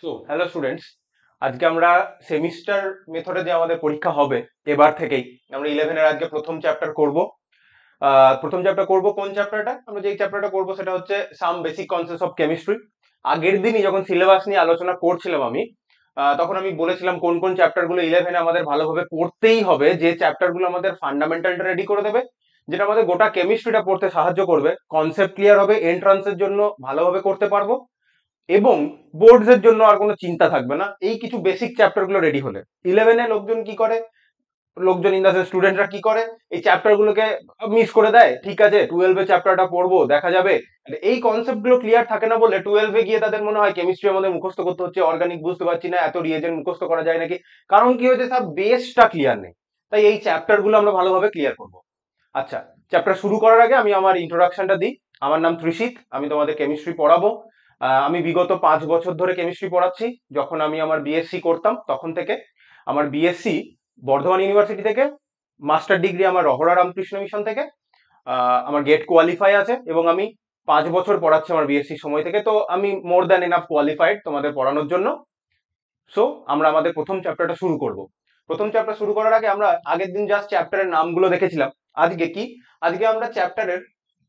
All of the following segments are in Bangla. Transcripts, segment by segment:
সো হ্যালো স্টুডেন্টস, আজকে আমরা সেমিস্টার মেথডে যে আমাদের পরীক্ষা হবে এবার থেকেই আমরা 11-এর আজকে প্রথম চ্যাপ্টার করব। প্রথম চ্যাপ্টার করব কোন চ্যাপ্টারটা? আমরা যেই চ্যাপ্টারটা করব সেটা হচ্ছে সাম বেসিক কনসেপ্টস অফ কেমিস্ট্রি। আগের দিনই যখন সিলেবাস নিয়ে আলোচনা করছিলাম আমি, তখন আমি বলেছিলাম কোন কোন চ্যাপ্টারগুলো 11-এ আমাদের ভালোভাবে পড়তেই হবে, যে চ্যাপ্টারগুলো আমাদের ফান্ডামেন্টালটা রেডি করে দেবে, যেটা আমাদের গোটা কেমিস্ট্রিটা পড়তে সাহায্য করবে, কনসেপ্ট ক্লিয়ার হবে, এন্ট্রান্সের জন্য ভালোভাবে করতে পারবো এবং বোর্ডস এর জন্য আর কোনো চিন্তা থাকবে না এই কিছু বেসিক চ্যাপ্টার গুলো রেডি হলে। 11-এ লোকজন কি করে, লোকজন ইন দা স্টুডেন্টরা কি করে, এই চ্যাপ্টার গুলোকে মিস করে দেয়। ঠিক আছে, 12-এ চ্যাপ্টারটা পড়বো, দেখা যাবে। এই কনসেপ্ট গুলো ক্লিয়ার থাকে না বলে 12-এ গিয়ে তাদের মনে হয় কেমিস্ট্রি আমাদের মুখস্থ করতে হচ্ছে, অর্গানিক বুঝতে পারছি না, এত রিয়েজেন্ট মুখস্থ করা যায় নাকি। কারণ কি হয়েছে, সব বেসটা ক্লিয়ার নেই। তাই এই চ্যাপ্টার গুলো আমরা ভালোভাবে ক্লিয়ার করবো। আচ্ছা, চ্যাপ্টার শুরু করার আগে আমি আমার ইন্ট্রোডাকশনটা দিই। আমার নাম ত্রিশিত, আমি তোমাদের কেমিস্ট্রি পড়াবো। আমি বিগত 5 বছর ধরে কেমিস্ট্রি পড়াচ্ছি। যখন আমি আমার বিএসসি করতাম তখন থেকে। আমার বিএসসি বর্ধমান ইউনিভার্সিটি থেকে, মাস্টার ডিগ্রি আমার রহরা রামকৃষ্ণ মিশন থেকে। আমার গেট কোয়ালিফাই আছে এবং আমি 5 বছর পড়াচ্ছি আমার বিএসসি সময় থেকে। তো আমি মোর দ্যান এনাফ কোয়ালিফাইড তোমাদের পড়ানোর জন্য। সো আমরা আমাদের প্রথম চ্যাপ্টারটা শুরু করব। প্রথম চ্যাপ্টার শুরু করার আগে আমরা আগের দিন জাস্ট চ্যাপ্টারের নামগুলো দেখেছিলাম। আজকে কি, আজকে আমরা চ্যাপ্টারের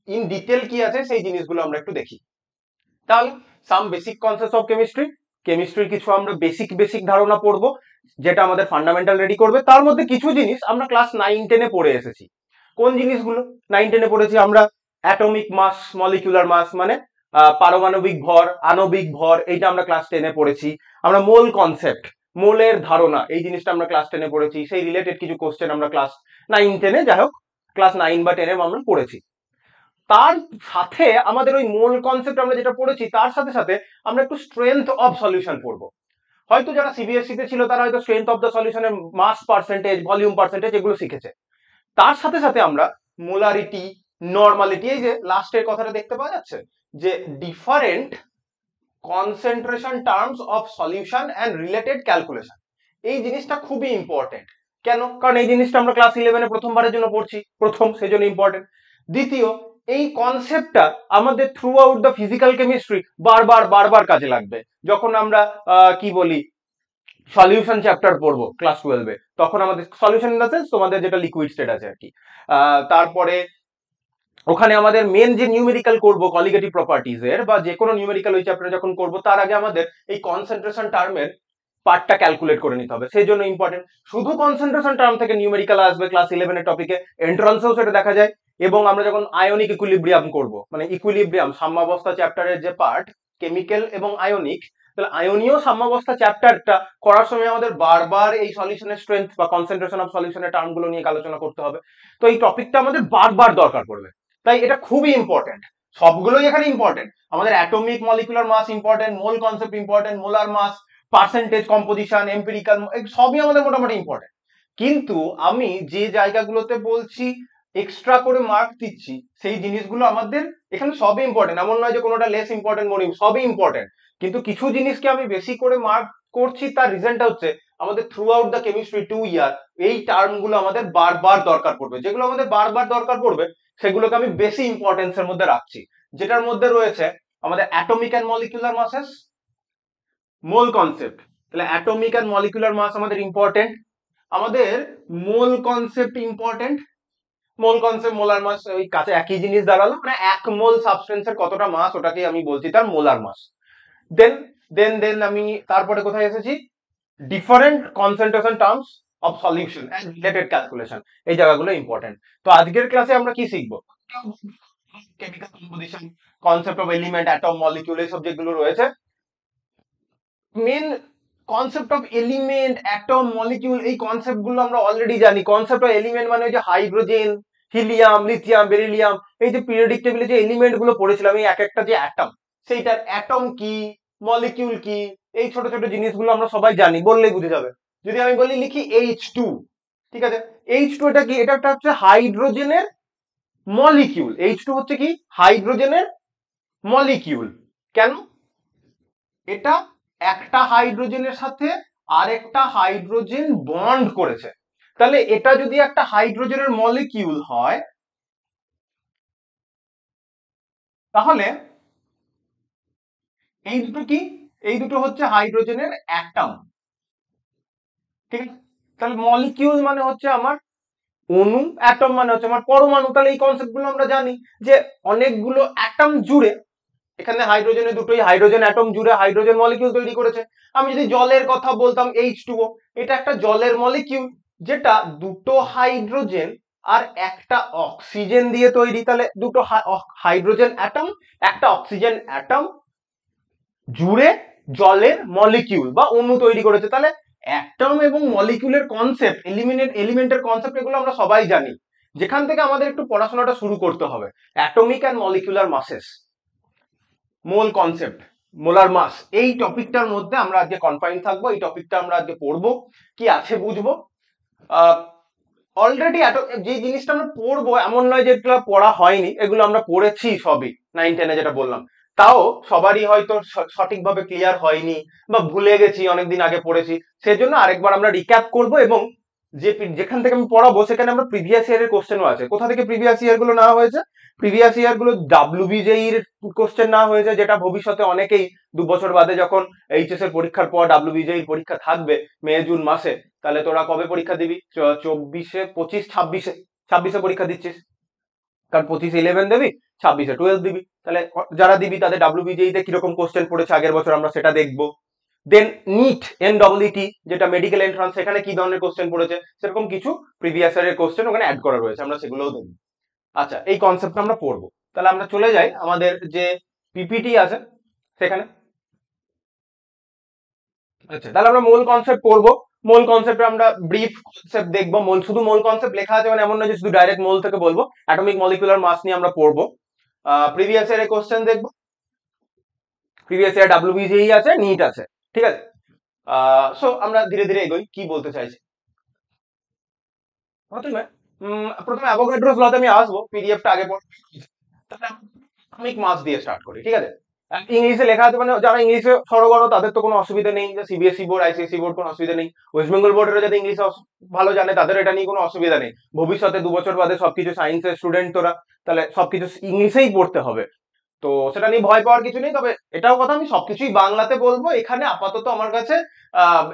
ইন ডিটেল কি আছে সেই জিনিসগুলো আমরা একটু দেখি। তাহলে some basic concepts of chemistry, কেমিস্ট্রির কিছু আমরা বেসিক বেসিক ধারণা পড়বো, যেটা আমাদের ফান্ডামেন্টাল রেডি করবে। তার মধ্যে কিছু জিনিস আমরা ক্লাস 9-10-এ পড়ে এসেছি। কোন জিনিসগুলো? 9-10-এ পড়েছি আমরা অ্যাটমিক মাস, মলিকুলার মাস, মানে পারমাণবিক ভর, আণবিক ভর, এইটা আমরা ক্লাস 10-এ পড়েছি। আমরা মোল কনসেপ্ট, মোলের ধারণা, এই জিনিসটা আমরা ক্লাস 10-এ পড়েছি। সেই রিলেটেড কিছু কোশ্চেন আমরা ক্লাস 9-10-এ, যাই হোক ক্লাস 9 বা 10-এ আমরা পড়েছি। তার সাথে আমাদের ওই মোল কনসেপ্ট আমরা যেটা পড়েছি তার সাথে সাথে আমরা একটু স্ট্রেংথ অফ সলিউশন পড়বো। হয়তো যারা সিবিএসসি তে ছিল তারা হয়তো স্ট্রেংথ অফ দ্য সলিউশনের মাস পার্সেন্টেজ, ভলিউম পার্সেন্টেজ এগুলো শিখেছে। তার সাথে সাথে আমরা মোলারিটি, নর্মালিটি, এই যে লাস্টের কথাটা দেখতে পাওয়া যাচ্ছে যে different concentration terms of solution and related calculation, এই জিনিসটা খুবই ইম্পর্টেন্ট। কেন? কারণ এই জিনিসটা আমরা ক্লাস 11-এ প্রথমবারের জন্য পড়ছি, প্রথম, সেজন্য ইম্পর্টেন্ট। দ্বিতীয়, এই কনসেপ্টটা আমাদের through out the physical chemistry বারবার বারবার কাজে লাগবে। যখন আমরা কি বলি, সলিউশন চ্যাপ্টার পড়বো ক্লাস 12-এ, তখন আমাদের সলিউশন ইন দ্য সেন্স তোমাদের যেটা লিকুইড স্টেট আছে আর কি। তারপরে ওখানে আমাদের মেন যে নিউমেরিক্যাল করবো কলিগেটিভ প্রপার্টিজ এর, বা যে কোনো নিউমেরিক্যাল ওই চ্যাপ্টারে যখন করবো, তার আগে আমাদের এই কনসেন্ট্রেশন টার্মের পার্টটা ক্যালকুলেট করে নিতে হবে, সেই জন্য ইম্পর্টেন্ট। শুধু কনসেন্ট্রেশন টার্ম থেকে নিউমেরিক্যাল আসবে ক্লাস 11-এর টপিকে, এন্ট্রান্সেও সেটা দেখা যায়। এবং আমরা যখন আয়নিক ইকুইলিব্রিয়াম করব, মানে ইকুইলিব্রিয়াম সাম্যাবস্থা চ্যাপ্টারের যে পার্ট, কেমিক্যাল এবং আয়নিক, তাহলে আয়নীয় সাম্যাবস্থা চ্যাপ্টারটা করার সময় আমাদের বারবার এই সলিউশনের স্ট্রেংথ বা কনসেন্ট্রেশন অফ সলিউশনের টার্মগুলো নিয়ে আলোচনা করতে হবে। তো এই টপিকটা আমাদের বারবার দরকার পড়বে, তাই এটা খুবই ইম্পর্টেন্ট। সবগুলোই এখানে ইম্পর্টেন্ট। আমাদের atomic molecular mass important, mole concept important, molar mass, percentage, composition, empirical, সবই আমাদের মোটামুটি ইম্পর্টেন্ট। কিন্তু আমি যে জায়গাগুলোতে বলছি এক্সট্রা করে মার্ক দিচ্ছি, সেই জিনিসগুলো আমাদের এখানে সবই ইম্পর্টেন্ট, এমন নয় যে কোনোটা লেস ইম্পর্টেন্ট, সবই ইম্পর্টেন্ট। কিন্তু কিছু জিনিসকে আমি বেশি করে মার্ক করছি, তার রিজনটা হচ্ছে আমাদের থ্রু আউট দ্য কেমিস্ট্রি 2 ইয়ার এই টার্মগুলো আমাদের বারবার দরকার পড়বে। যেগুলো আমাদের বারবার দরকার পড়বে সেগুলোকে আমি বেশি ইম্পর্টেন্সের মধ্যে রাখছি, যেটার মধ্যে রয়েছে আমাদের atomic and molecular masses, mole concept. তাহলে অ্যাটমিক অ্যান্ড মলিকুলার মাস আমাদের ইম্পর্টেন্ট, আমাদের মোল concept important. Mole concept, molar মাস ওই কাছে একই জিনিস দাঁড়ালো, মানে এক মোল সাবস্টেন্সের কতটা মাস ওটাকে আমি বলছি তার মোলার মাস। দেন দেন দেন আমি তারপরে কোথায় এসেছি, different concentration terms of solution and related calculation, এই জায়গাগুলো ইম্পর্টেন্ট। তো আজকের ক্লাসে আমরা কি শিখবো? Chemical composition, concept of element, atom, molecule, এইসব যেগুলো রয়েছে, main concept of element, atom, molecule, এই কনসেপ্ট গুলো আমরা অলরেডি জানি। কনসেপ্ট অফ এলিমেন্ট মানে ওই যে হাইড্রোজেন, হিলিয়াম, লিথিয়াম, বেরিলিয়াম, এই যে পিরিয়ডিক টেবিলে যে এলিমেন্ট গুলো পড়েছিলাম, এই এক একটা যে অ্যাটম, সেইটার অ্যাটম কি, মলিকিউল কি, এই ছোট ছোট জিনিসগুলো আমরা সবাই জানি, বললেই বুঝে যাবে। যদি আমি বলি লিখি H2, ঠিক আছে, H2 এটা কি? এটা একটা হচ্ছে হাইড্রোজেনের মলিকিউল। H2 হচ্ছে কি? হাইড্রোজেনের মলিকিউল। কেন? এটা একটা হাইড্রোজেনের সাথে আরেকটা হাইড্রোজেন বন্ড করেছে। তাহলে এটা যদি একটা হাইড্রোজেনের মলিকিউল হয়, তাহলে এই দুটো কি? এই দুটো হচ্ছে হাইড্রোজেনের অ্যাটম, ঠিক আছে। তাহলে মলিকিউল মানে হচ্ছে আমার অণু, অ্যাটম মানে হচ্ছে আমার পরমাণু। তাহলে এই কনসেপ্ট গুলো আমরা জানি যে অনেকগুলো অ্যাটম জুড়ে, এখানে হাইড্রোজেনের দুটোই হাইড্রোজেন অ্যাটম জুড়ে হাইড্রোজেন মলিকিউল তৈরি করেছে। আমি যদি জলের কথা বলতাম H2O, এটা একটা জলের মলিকিউল যেটা দুটো হাইড্রোজেন আর একটা অক্সিজেন দিয়ে তৈরি। তাহলে দুটো হাইড্রোজেন অ্যাটম, একটা অক্সিজেন অ্যাটম জুড়ে জলের মলিকিউল বা অণু তৈরি করেছে। তাহলে অ্যাটম এবং মলিকিউলের কনসেপ্ট, এলিমেন্টের কনসেপ্ট, এগুলো আমরা সবাই জানি। যেখান থেকে আমাদের একটু পড়াশোনাটা শুরু করতে হবে, atomic and molecular masses, mole concept, molar mass, এই টপিকটার মধ্যে আমরা আজকে কনফাইন থাকবো। এই টপিকটা আমরা আজকে পড়বো, কি আছে বুঝবো। অলরেডি যে জিনিসটা আমরা পড়বো এমন নয় যে এগুলো পড়া হয়নি, এগুলো আমরা পড়েছি সবই 9-10-এ যেটা বললাম। তাও সবারই হয়তো সঠিকভাবে ক্লিয়ার হয়নি বা ভুলে গেছি, অনেকদিন আগে পড়েছি, সেজন্য আরেকবার আমরা রিক্যাপ করব। এবং যেখান থেকে আমি পড়াবো সেখানে আমরা প্রিভিয়াস ইয়ারের কোশ্চেনও আছে। কোথা থেকে প্রিভিয়াস ইয়ার গুলো নেওয়া হয়েছে? প্রিভিয়াস ইয়ার গুলো WBJE এর কোশ্চেন নেওয়া হয়েছে, যেটা ভবিষ্যতে অনেকেই 2 বছর বাদে যখন এইচএস এর পরীক্ষার পর WBJE এর পরীক্ষা থাকবে মে জুন মাসে, তাহলে তোরা কবে পরীক্ষা দিবি? 24-এ, 25, 26-এ পরীক্ষা দিচ্ছিস, কারণ 25-এ 11 দিবি, 26-এ 12 দিবি। তাহলে যারা দিবি তাদের WBJE তে কিরকম কোশ্চেন পড়েছে আগের বছর আমরা সেটা দেখবো। দেন নিট NEET, যেটা মেডিকেল এন্ট্রান্স, সেখানে কি ধরনের কোশ্চেন পড়েছে সেরকম কিছু প্রিভিয়াস ইয়ারের কোশ্চেন ওখানে অ্যাড করা রয়েছে, আমরা সেগুলোও দেখব। আচ্ছা, এই কনসেপ্ট আমরা পড়বো। তাহলে আমরা চলে যাই আমাদের যে পিপিটি আছে সেখানে। আচ্ছা, তাহলে আমরা মূল কনসেপ্ট পড়বো। মূল কনসেপ্টে আমরা ব্রিফ কনসেপ্ট দেখবো। শুধু মূল কনসেপ্ট লেখা আছে মানে এমন নয় যে শুধু ডাইরেক্ট মূল থেকে বলবো। অ্যাটমিক মলিকুলার মাস নিয়ে আমরা পড়বো। প্রিভিয়াস ইয়ারের কোশ্চেন দেখবো। প্রিভিয়াস ইয়ার WBJE আছে, নিট আছে, ঠিক আছে। সো আমরা ধীরে ধীরে এগোই। কি বলতে চাইছি, প্রথমে প্রথমে অ্যাভোগাড্রোস লতে আমি আসবো, পিডিএফটা আগে পড়। তাহলে অ্যাটমিক মাস দিয়ে স্টার্ট করি, ঠিক আছে। ইংলিশে লেখা আছে, মানে যারা ইংলিশে সরগর তাদের তো কোনো অসুবিধা নেই, যে সিবিএসই বোর্ড, আইসিএসসি বোর্ড, কোনো অসুবিধা নেই। ওয়েস্ট বেঙ্গল বোর্ডের যাদের ইংলিশে ভালো জানে তাদের এটা নিয়ে কোনো অসুবিধা নেই। ভবিষ্যতে 2 বছর বাদে সবকিছু সায়েন্সের স্টুডেন্ট তোরা, তাহলে সবকিছু ইংলিশেই পড়তে হবে। তো সেটা নিয়ে ভয় পাওয়ার কিছু নেই। তবে এটাও কথা, আমি সবকিছুই বাংলাতে বলবো। এখানে আপাতত আমার কাছে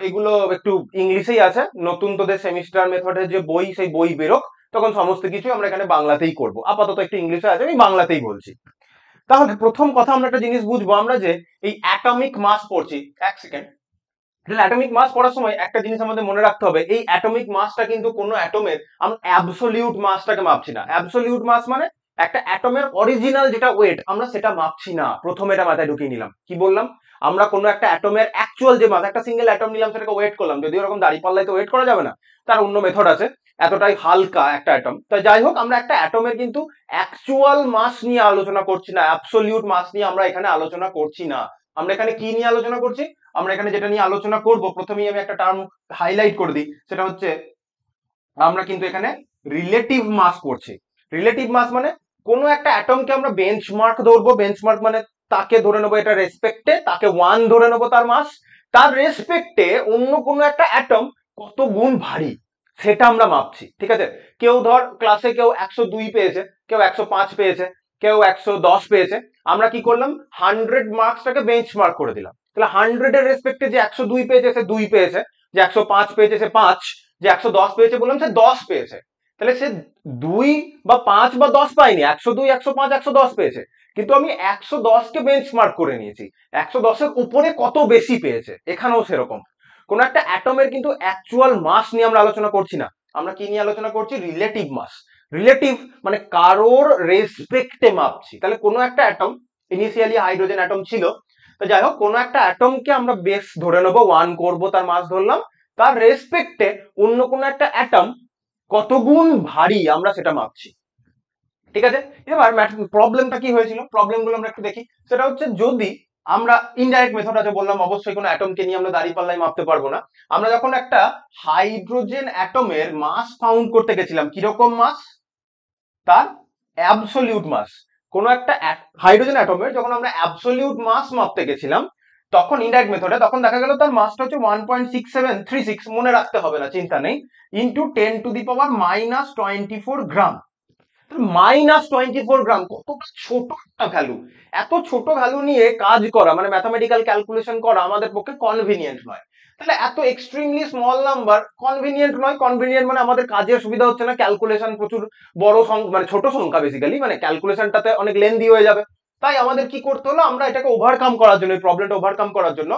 এগুলো একটু ইংলিশেই আছে। নতুন তোদের সেমিস্টার মেথডের যে বই, সেই বই বেরোক, তখন সমস্ত কিছু আমরা এখানে বাংলাতেই করব। আপাতত একটু ইংলিশে আছে, আমি বাংলাতেই বলছি। তাহলে প্রথম কথা আমরা একটা জিনিস বুঝবো, আমরা যে এই অ্যাটমিক মাস পড়ছি, এক সেকেন্ড। অ্যাটমিক মাস পড়ার সময় একটা জিনিস আমাদের মনে রাখতে হবে, এই অ্যাটমিক মাসটা কিন্তু কোনো অ্যাটমের আমরা অ্যাবসোলিউট মাসটাকে মাপছি না। অ্যাবসোলিউট মাস মানে একটা অ্যাটমের অরিজিনাল যেটা ওয়েট, আমরা সেটা মাপছি না। প্রথমে এটা মাথায় ঢুকিয়ে নিলাম। কি বললাম? আমরা কোনো একটা অ্যাটমের অ্যাকচুয়াল যে মাস, একটা সিঙ্গেল অ্যাটম নিলাম, সেটাকে ওয়েট করলাম। যদি ওরকম দাঁড়িপাল্লায় তো ওয়েট করা যাবে না, তার অন্য মেথড আছে। এতটাই হালকা একটা অ্যাটম। তাই যাই হোক, আমরা একটা অ্যাটমের কিন্তু অ্যাকচুয়াল মাস নিয়ে আলোচনা করছি না, অ্যাবসোলিউট মাস নিয়ে আমরা এখানে আলোচনা করছি না। আমরা এখানে কি নিয়ে আলোচনা করছি? আমরা এখানে যেটা নিয়ে আলোচনা করব, প্রথমেই আমি একটা টার্ম হাইলাইট করে দিই, সেটা হচ্ছে আমরা কিন্তু এখানে রিলেটিভ মাস করছি। রিলেটিভ মাস মানে কোনো একটা অ্যাটমকে আমরা বেঞ্চমার্ক ধরবো। বেঞ্চমার্ক মানে তাকে ধরে নেবো, এটা রেসপেক্টে তাকে 1 ধরে নেবো তার মাস। তার রেসপেক্টে অন্য কোনো একটা অ্যাটম কত গুণ ভারী সেটা আমরা মাপছি, ঠিক আছে। কেউ ধর ক্লাসে কেউ 102 পেয়েছে, কেউ 105 পেয়েছে, কেউ 110 পেয়েছে। আমরা কি করলাম? 100 মার্কসটাকে বেঞ্চমার্ক করে দিলাম। তাহলে 100 এর রেসপেক্টে যে 102 পেয়েছে সে 2 পেয়েছে, যে 105 পেয়েছে সে 5, যে 110 পেয়েছে বললাম সে 10 পেয়েছে। তাহলে সে 2 বা 5 বা 10 পায়নি, 102, 105, 110 পেয়েছে। কিন্তু আমি 110কে বেঞ্চমার্ক করে নিয়েছি, 110-এর উপরে কত বেশি পেয়েছে। এখানেও সেরকম কোন একটা অ্যাটমের কিন্তু অ্যাকচুয়াল মাস নিয়ে আমরা আলোচনা করছি না। আমরা কি নিয়ে আলোচনা করছি? রিলেটিভ মাস। রিলেটিভ মানে কারোর রেসপেক্টে মাপছি। তাহলে কোনো একটা অ্যাটম, ইনিশিয়ালি হাইড্রোজেন অ্যাটম ছিল, তো যাই হোক, কোনো একটা অ্যাটমকে আমরা বেস ধরে নেবো, 1 করব, তার মাস ধরলাম। তার রেসপেক্টে অন্য কোনো একটা অ্যাটম কত গুণ ভারী আমরা সেটা মাপছি, ঠিক আছে। এবার প্রবলেমটা কি হয়েছিল, প্রবলেমগুলো আমরা একটু দেখি। সেটা হচ্ছে, যদি আমরা ইনডাইরেক্ট মেথড আছে বললাম, অবশ্যই কোনো অ্যাটমকে নিয়ে আমরা দাঁড়িপাল্লায় মাপতে পারবো না। আমরা যখন একটা হাইড্রোজেন অ্যাটমের মাস ফাউন্ড করতে গেছিলাম, কিরকম মাস? তার অ্যাবসোলিউট মাস। কোন একটা হাইড্রোজেন অ্যাটমের যখন আমরা অ্যাবসোলিউট মাস মাপতে গেছিলাম, তখন ইনডাইরেক্ট মেথডে তখন দেখা গেল তার মাসটা হচ্ছে 1.6736, মনে রাখতে হবে না, চিন্তা নেই, ইন্টু 10⁻⁻24 গ্রাম। -24 গ্রাম, কতটা ছোট একটা ভ্যালু। এত ছোট ভ্যালু নিয়ে কাজ করা মানে ম্যাথামেটিক্যাল ক্যালকুলেশন করা আমাদের পক্ষে কনভিনিয়েন্ট নয়। তাহলে এত এক্সট্রিমলি স্মল নাম্বার কনভিনিয়েন্ট নয়। কনভিনিয়েন্ট মানে আমাদের কাজের সুবিধা হচ্ছে না, ক্যালকুলেশন প্রচুর বড় মানে ছোট সংখ্যা, বেসিক্যালি মানে ক্যালকুলেশনটাতে অনেক লেন্দি হয়ে যাবে। তাই আমাদের কি করতে হলো, আমরা এটাকে ওভারকাম করার জন্য, এই প্রবলেমটা ওভারকাম করার জন্য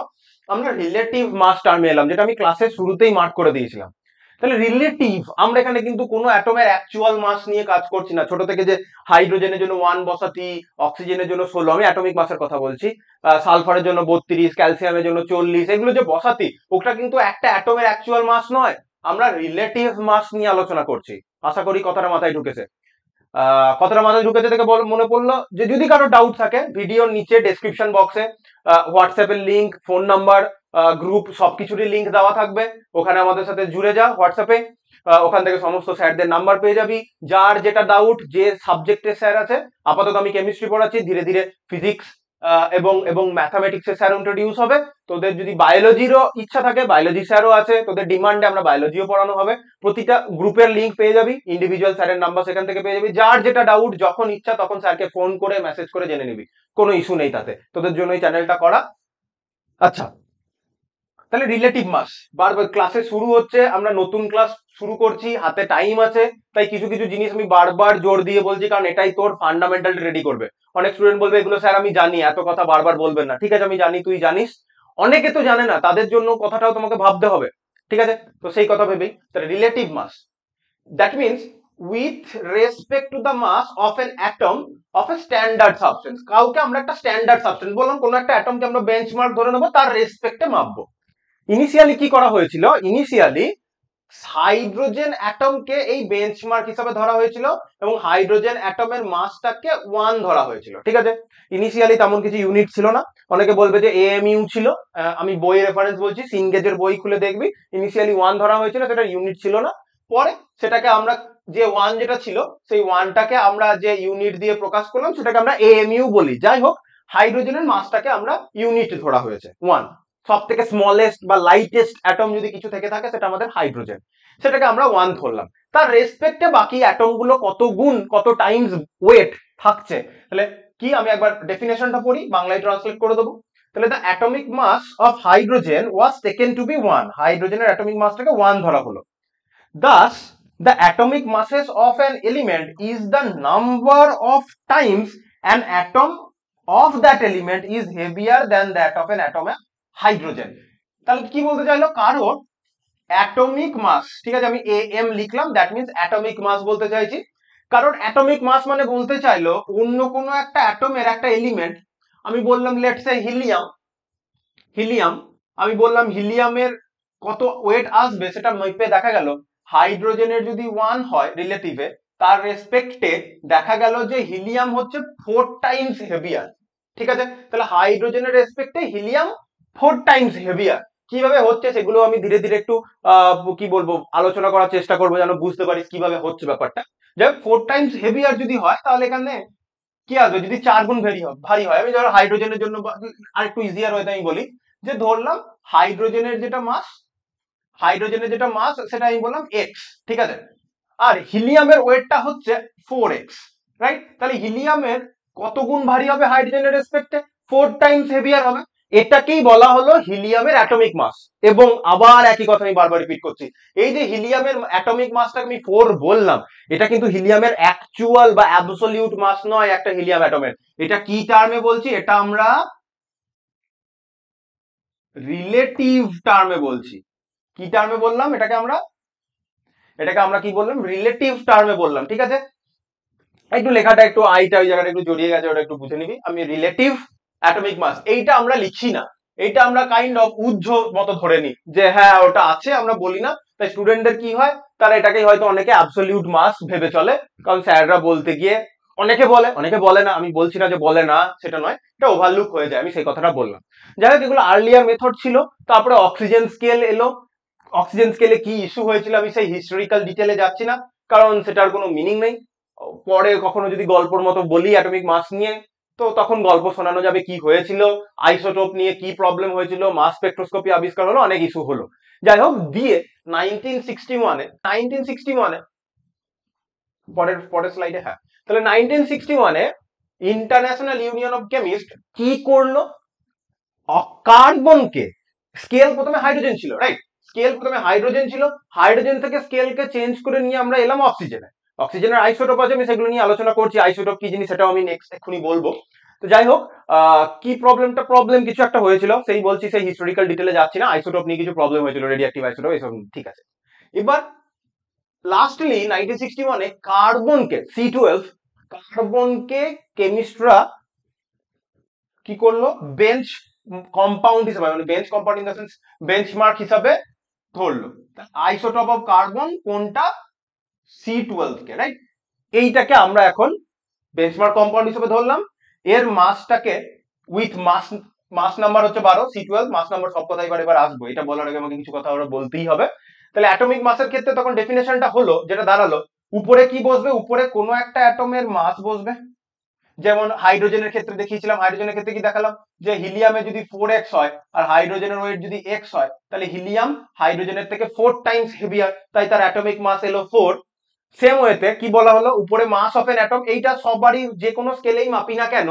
আমরা রিলেটিভ মাস টার্মে এলাম, যেটা আমি ক্লাসের শুরুতেই মার্ক করে দিয়েছিলাম। তাহলে রিলেটিভ, আমরা এখানে কিন্তু কোনো অ্যাটমের অ্যাকচুয়াল মাস নিয়ে কাজ করছি না। ছোট থেকে যে হাইড্রোজেনের জন্য 1 বসাতি, অক্সিজেনের জন্য 16, আমি অ্যাটমিক মাসের কথা বলছি, সালফারের জন্য 32, ক্যালসিয়ামের জন্য 40, এগুলো যে বসাতি, ওটা কিন্তু একটা অ্যাটমের অ্যাকচুয়াল মাস নয়। আমরা রিলেটিভ মাস নিয়ে আলোচনা করছি। আশা করি কথাটা মাথায় ঢুকেছে। কথাটা মাথায় ঢুকেছে থেকে মনে পড়লো যে যদি কারো ডাউট থাকে, ভিডিওর নিচে ডেসক্রিপশন বক্সে হোয়াটসঅ্যাপের লিঙ্ক, ফোন নাম্বার, গ্রুপ সবকিছুরই লিঙ্ক দেওয়া থাকবে। ওখানে আমাদের সাথে জুড়ে যা হোয়াটসঅ্যাপে, ওখান থেকে সমস্ত স্যারদের নাম্বার পেয়ে যাবি। যার যেটা ডাউট, যে সাবজেক্টের স্যার আছে, আপাতত আমি কেমিস্ট্রি পড়াচ্ছি, ধীরে ধীরে ফিজিক্স এবং এবং ম্যাথামেটিক্সের স্যার ইন্ট্রোডিউস হবে। তোদের যদি বায়োলজিরও ইচ্ছা থাকে, বায়োলজি স্যারও আছে, তোদের ডিমান্ডে আমরা বায়োলজিও পড়ানো হবে। প্রতিটা গ্রুপের লিঙ্ক পেয়ে যাবি, ইন্ডিভিজুয়াল স্যারের নাম্বার সেখান থেকে পেয়ে যাবি। যার যেটা ডাউট যখন ইচ্ছা তখন স্যারকে ফোন করে মেসেজ করে জেনে নিবি, কোনো ইস্যু নেই তাতে, তোদের জন্য এই চ্যানেলটা করা। আচ্ছা, তাহলে রিলেটিভ মাস বারবার ক্লাসে শুরু হচ্ছে, আমরা নতুন ক্লাস শুরু করছি, হাতে টাইম আছে, তাই কিছু কিছু জিনিস আমি বারবার জোর দিয়ে বলছি, কারণ এটাই তোর ফান্ডামেন্টাল রেডি করবে। অনেক স্টুডেন্ট বলবে এগুলো স্যার আমি জানি, এত কথা বারবার বলবেন না। ঠিক আছে, আমি জানি, তুই জানিস। অনেকে তো জানে না, তাদের জন্য কথাটাও তোমাকে ভাবতে হবে। ঠিক আছে, তো সেই কথা ভেবেই তাহলে relative mass, that means with respect to the mass of an atom of a standard substance. কাউকে আমরা একটা স্ট্যান্ডার্ড সাবস্টেন্স বললাম, কোনো একটা অ্যাটমকে আমরা বেঞ্চমার্ক ধরে নেবো, তার রেসপেক্টে মাপবো। ইনিশিয়ালি কি করা হয়েছিল, ইনিশিয়ালি হাইড্রোজেন অ্যাটমকে এই বেঞ্চমার্ক হিসাবে ধরা হয়েছিল এবং হাইড্রোজেন অ্যাটমের মাসটাকে 1 ধরা হয়েছিল। ঠিক আছে, ইনিশিয়ালি তেমন কিছু ইউনিট ছিল না। অনেকে বলবে যে এএমইউ ছিল, আমি বই রেফারেন্স বলছি, সিনগেজের বই খুলে দেখবি, ইনিশিয়ালি 1 ধরা হয়েছিল, সেটা ইউনিট ছিল না। পরে সেটাকে আমরা, যে 1 যেটা ছিল সেই 1টাকে আমরা যে ইউনিট দিয়ে প্রকাশ করলাম সেটাকে আমরা এএমইউ বলি। যাই হোক, হাইড্রোজেনের মাসটাকে আমরা ইউনিট ধরা হয়েছে 1। সব থেকে স্মলেস্ট বা লাইটেস্ট অ্যাটম যদি কিছু থেকে থাকে সেটা আমাদের হাইড্রোজেন, সেটাকে আমরা 1 ধরলাম। তার রেসপেক্টে বাকি অ্যাটম গুলো কত গুণ, কত টাইমস ওয়েট থাকছে। তাহলে কি, আমি একবার ডেফিনেশনটা পড়ি, বাংলায় ট্রান্সলেট করে দেবো। তাহলে the atomic mass of hydrogen was taken to be 1, হাইড্রোজেনের অ্যাটমিক মাসটাকে 1 ধরা হলো। Thus, the atomic masses of an element is the number of times an atom of that element is heavier than that of an atom of hydrogen. তাহলে কি বলতে চাইলো, কারণ অ্যাটমিক মাস, ঠিক আছে আমি এম লিখলাম, দ্যাট মিন্স অ্যাটমিক মাস বলতে চাইছি। কারণ অ্যাটমিক মাস মানে বলতে চাইলো অন্য কোনো একটা অ্যাটমের একটা এলিমেন্ট, আমি বললাম লেটস সে হিলিয়াম, হিলিয়াম আমি বললাম হিলিয়ামের কত ওয়েট আসবে সেটা মেপে দেখা গেল হাইড্রোজেনের যদি 1 হয় রিলেটিভে, তার রেসপেক্টে দেখা গেল যে হিলিয়াম হচ্ছে 4 টাইমস হেভিয়ার। ঠিক আছে, তাহলে হাইড্রোজেনের রেসপেক্টে হিলিয়াম 4 টাইমস হেভিয়ার। কিভাবে হচ্ছে সেগুলো আমি ধীরে ধীরে একটু কি বলবো আলোচনা করার চেষ্টা করবো, যেন বুঝতে পারিস কিভাবে হচ্ছে ব্যাপারটা। যাই হোক, 4 টাইমস হেভিয়ার যদি হয় তাহলে এখানে কি আসবে, যদি 4 গুণ ভারী হয়, আমি ধরো হাইড্রোজেনের জন্য আর একটু ইজিয়ার হয়তো আমি বলি, যে ধরলাম হাইড্রোজেনের যেটা মাস, সেটা আমি বললাম এক্স। ঠিক আছে, আর হিলিয়ামের ওয়েটটা হচ্ছে 4x, রাইট? তাহলে হিলিয়ামের কত গুণ ভারী হবে হাইড্রোজেনের রেসপেক্টে, 4 টাইমস হেভিয়ার হবে। এটাকেই বলা হলো হিলিয়ামের অ্যাটমিক মাস। এবং আবার একই কথা আমি বারবার রিপিট করছি, এই যে হিলিয়ামের অ্যাটমিক মাসটাকে আমি 4 বললাম, এটা কিন্তু হিলিয়ামের অ্যাকচুয়াল বা অ্যাবসলিউট মাস নয় একটা হিলিয়াম অ্যাটমের। এটা কি টার্মে বলছি, এটা আমরা রিলেটিভ টার্মে বলছি। কি টার্মে বললাম এটাকে আমরা কি বললাম, রিলেটিভ টার্মে বললাম। ঠিক আছে, একটু লেখাটা একটু আইটা ওই জায়গাটা একটু জড়িয়ে গেছে, ওটা একটু বুঝে নিবি। আমি রিলেটিভ অ্যাটমিক মাস এইটা আমরা লিখি না, এইটা আমরা কাইন্ড অফ উজ্জ মতো ধরে নিই যে হ্যাঁ ওটা আছে, আমরা বলি না। তাই স্টুডেন্টদের কি হয়, তারা এটাকেই হয়তো অনেকে অ্যাবসলিউট মাস ভেবে চলে, কারণ স্যাররা বলতে গিয়ে অনেকে বলে অনেকে বলে না। আমি বলছি না যে বলে না, সেটা নয়, এটা ওভারলুক হয়ে যায়, আমি সেই কথাটা বললাম। যাই হোক, এগুলো আর্লিয়ার মেথড ছিল। তারপরে অক্সিজেন স্কেল এলো। অক্সিজেন স্কেলে কি ইস্যু হয়েছিল আমি সেই হিস্টোরিক্যাল ডিটেলে যাচ্ছি না, কারণ সেটার কোনো মিনিং নেই। পরে কখনো যদি গল্পর মতো বলি অ্যাটমিক মাস নিয়ে, তো তখন গল্প শোনানো যাবে কি হয়েছিল, আইসোটোপ নিয়ে কি প্রবলেম হয়েছিল, মাস স্পেকট্রোস্কোপি আবিষ্কার হলো, অনেক ইস্যু হলো। যাই হোক, দিয়ে 1961 এ পরের পরের স্লাইডে, হ্যাঁ। তাহলে 1961-এ ইন্টারন্যাশনাল ইউনিয়ন অফ কেমিস্ট কি করলো, কার্বনকে, স্কেল প্রথমে হাইড্রোজেন ছিল, রাইট? স্কেল প্রথমে হাইড্রোজেন ছিল, হাইড্রোজেন থেকে স্কেলকে চেঞ্জ করে নিয়ে আমরা এলাম অক্সিজেনে। অক্সিজেনের আইসোটোপ আছে, আমি সেগুলো নিয়ে আলোচনা করছি, আইসোটোপ কি জিনিস সেটাও আমি নেক্সট এক্ষুনি বলবো। তো যাই হোক, কি প্রবলেম কিছু একটা হয়েছিল, সেই বলছি, সেই হিস্টোরিক্যাল ডিটেলে যাচ্ছি না। আইসোটোপ নিয়ে কিছু প্রবলেম হয়েছিল, রেডিও অ্যাক্টিভ আইসোটোপ, এসব ঠিক আছে। এবার লাস্টলি 1961-এ কার্বনকে, C12 কার্বনকে কেমিস্টরা কি করলো, বেঞ্চ কম্পাউন্ড হিসেবে, মানে bench compound in the sense benchmark হিসাবে ধরলো। আইসোটোপ অফ কার্বন কোনটা, C12 কে, রাইট? এইটাকে আমরা এখন বেঞ্চমার্ক কম্পাউন্ড হিসেবে ধরলাম। এর মাসটাকে উইথ মাস নাম্বার হচ্ছে 12, C12 মাস নাম্বার, সব কথা এবার আসবো, এটা বলার আগে আমাকে কিছু কথা ওরা বলতেই হবে। তাহলে অ্যাটমিক মাসের ক্ষেত্রে তখন ডেফিনেশনটা হলো, যেটা দাঁড়ালো, উপরে কি বসবে, উপরে কোনো একটা অ্যাটমের মাস বসবে। যেমন হাইড্রোজেনের ক্ষেত্রে দেখিয়েছিলাম, হাইড্রোজেনের ক্ষেত্রে কি দেখালাম, যে হিলিয়ামে যদি 4x হয় আর হাইড্রোজেনের ওয়েট যদি x হয়, তাহলে হিলিয়াম হাইড্রোজেনের থেকে 4 টাইমস হেভিয়ার, তাই তার অ্যাটমিক মাস এলো 4। সেম ওয়েতে কি বলা হলো, উপরে মাস অফ এন অ্যাটম, এইটা সবারই যে কোনো স্কেলেই মাপি না কেন,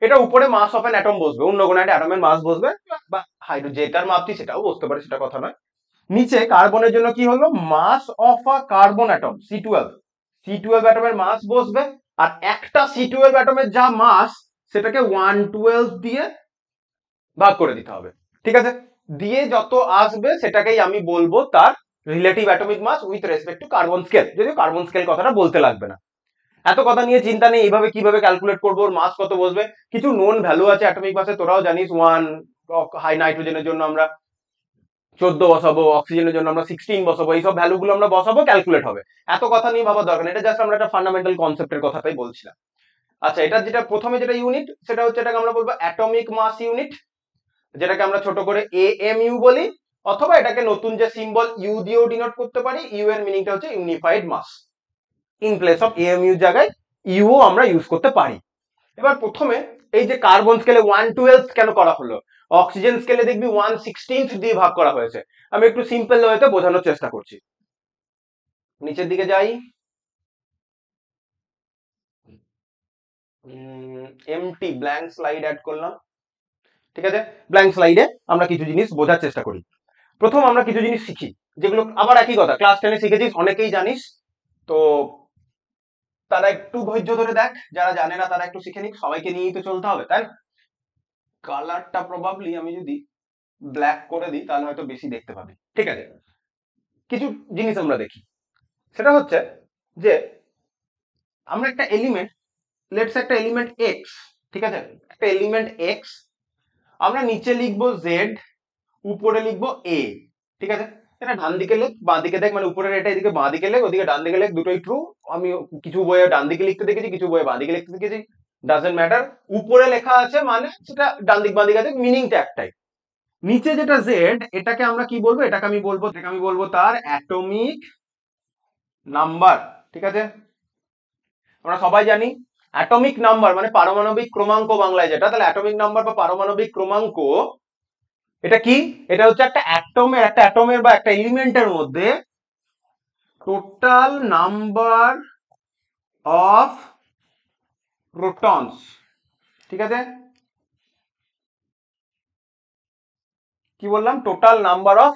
এটা উপরে মাস অফ এন অ্যাটম বসবে, অন্য কোনো একটা অ্যাটমের মাস বসবে, বা হাইড্রোজেন যেটার মাপছি সেটাও বসতে পারে, সেটা কথা নয়। নিচে কার্বনের জন্য কি হলো, mass of a carbon atom C12 অ্যাটমের মাস বসবে, আর একটা C12 অ্যাটমের যা মাস সেটাকে 112 দিয়ে ভাগ করে দিতে হবে, ঠিক আছে? দিয়ে যত আসবে সেটাকেই আমি বলবো তার relative atomic mass with respect to carbon scale, যদিও কার্বন স্কেল কথাটা বলতে লাগবে না। এত কথা নিয়ে চিন্তা নেই, এইভাবে কিভাবে ক্যালকুলেট করবো, ওর মাস কত বসবে, কিছু নোন ভ্যালু আছে অ্যাটমিক মাসে, তোরাও জানিস। হাই নাইট্রোজেনের জন্য আমরা 14 বসাবো, অক্সিজেনের জন্য আমরা 16 বসাবো, এইসব ভ্যালুগুলো আমরা বসাবো, ক্যালকুলেট হবে। এত কথা নিয়ে ভাবার দরকার নেই, এটা জাস্ট আমরা একটা ফান্ডামেন্টাল কনসেপ্টের কথাটাই বলছিলাম। আচ্ছা, এটা যেটা প্রথমে যেটা ইউনিট, সেটা হচ্ছে, এটাকে আমরা বলবো অ্যাটমিক মাস ইউনিট, যেটাকে আমরা ছোট করে AMU বলি, অথবা এটাকে নতুন যে সিম্বল ইউ দিয়েও ডিনোট করতে পারি। ইউ এর মিনিংটা হচ্ছে unified mass, in place of AMU জায়গায় ইউ আমরা ইউজ করতে পারি। এবার প্রথমে এই যে কার্বন স্কেলে 112 কেন করা হলো, অক্সিজেন স্কেলে দেখবি 1/16 দিয়ে ভাগ করা হয়েছে। আমি একটু সিম্পল ওয়েতে বোঝানোর চেষ্টা করছি। নিচের দিকে যাই, এমটি ব্ল্যাঙ্ক স্লাইড অ্যাড করলাম, ঠিক আছে? ব্ল্যাঙ্ক স্লাইডে আমরা কিছু জিনিস বোঝার চেষ্টা করি। প্রথম আমরা কিছু জিনিস শিখি, যেগুলো আবার একই কথা ক্লাস 10-এ শিখেছিস, অনেকেই জানিস। তো তারা একটু ধৈর্য ধরে দেখ, যারা জানে না তারা একটু শিখে নিক, সবাইকে নিয়েই তো চলতে হবে, তাই না? কালারটা প্রবাবলি আমি যদি ব্ল্যাক করে দিই তাহলে হয়তো বেশি দেখতে পাবি, ঠিক আছে? কিছু জিনিস আমরা দেখি, সেটা হচ্ছে যে আমরা একটা এলিমেন্ট, লেটস একটা এলিমেন্ট এক্স, ঠিক আছে? একটা এলিমেন্ট এক্স, আমরা নিচে লিখবো জেড, উপরে লিখবো এ, ঠিক আছে? এটা ডান দিকে লেখ, বাঁ দিকে দেখ, মানে উপরের এটা এদিকে বাঁ দিকে লেখ, ওদিকে ডান দিকে লেখ, দুটোই ট্রু। আমি কিছু বইয়ে ডান দিকে লিখতে দেখেছি, কিছু বইয়ে বাঁ দিকে লিখতে দেখেছি, ডাজন্ট ম্যাটার। উপরে লেখা আছে মানে সেটা ডান দিক বাঁ দিক আছে, মিনিংটা একটাই। নিচে যেটা জেড, এটাকে আমরা কি বলবো, এটাকে আমি বলবো তার অ্যাটমিক নাম্বার, ঠিক আছে? আমরা সবাই জানি অ্যাটমিক নাম্বার মানে পারমাণবিক ক্রমাঙ্ক বাংলায় যেটা, তাহলে অ্যাটমিক নাম্বার বা পারমাণবিক ক্রমাঙ্ক এটা কি, এটা হচ্ছে একটা অ্যাটমের বা একটা এলিমেন্টের মধ্যে টোটাল নাম্বার অফ প্রোটনস, ঠিক আছে? কি বললাম, টোটাল নাম্বার অফ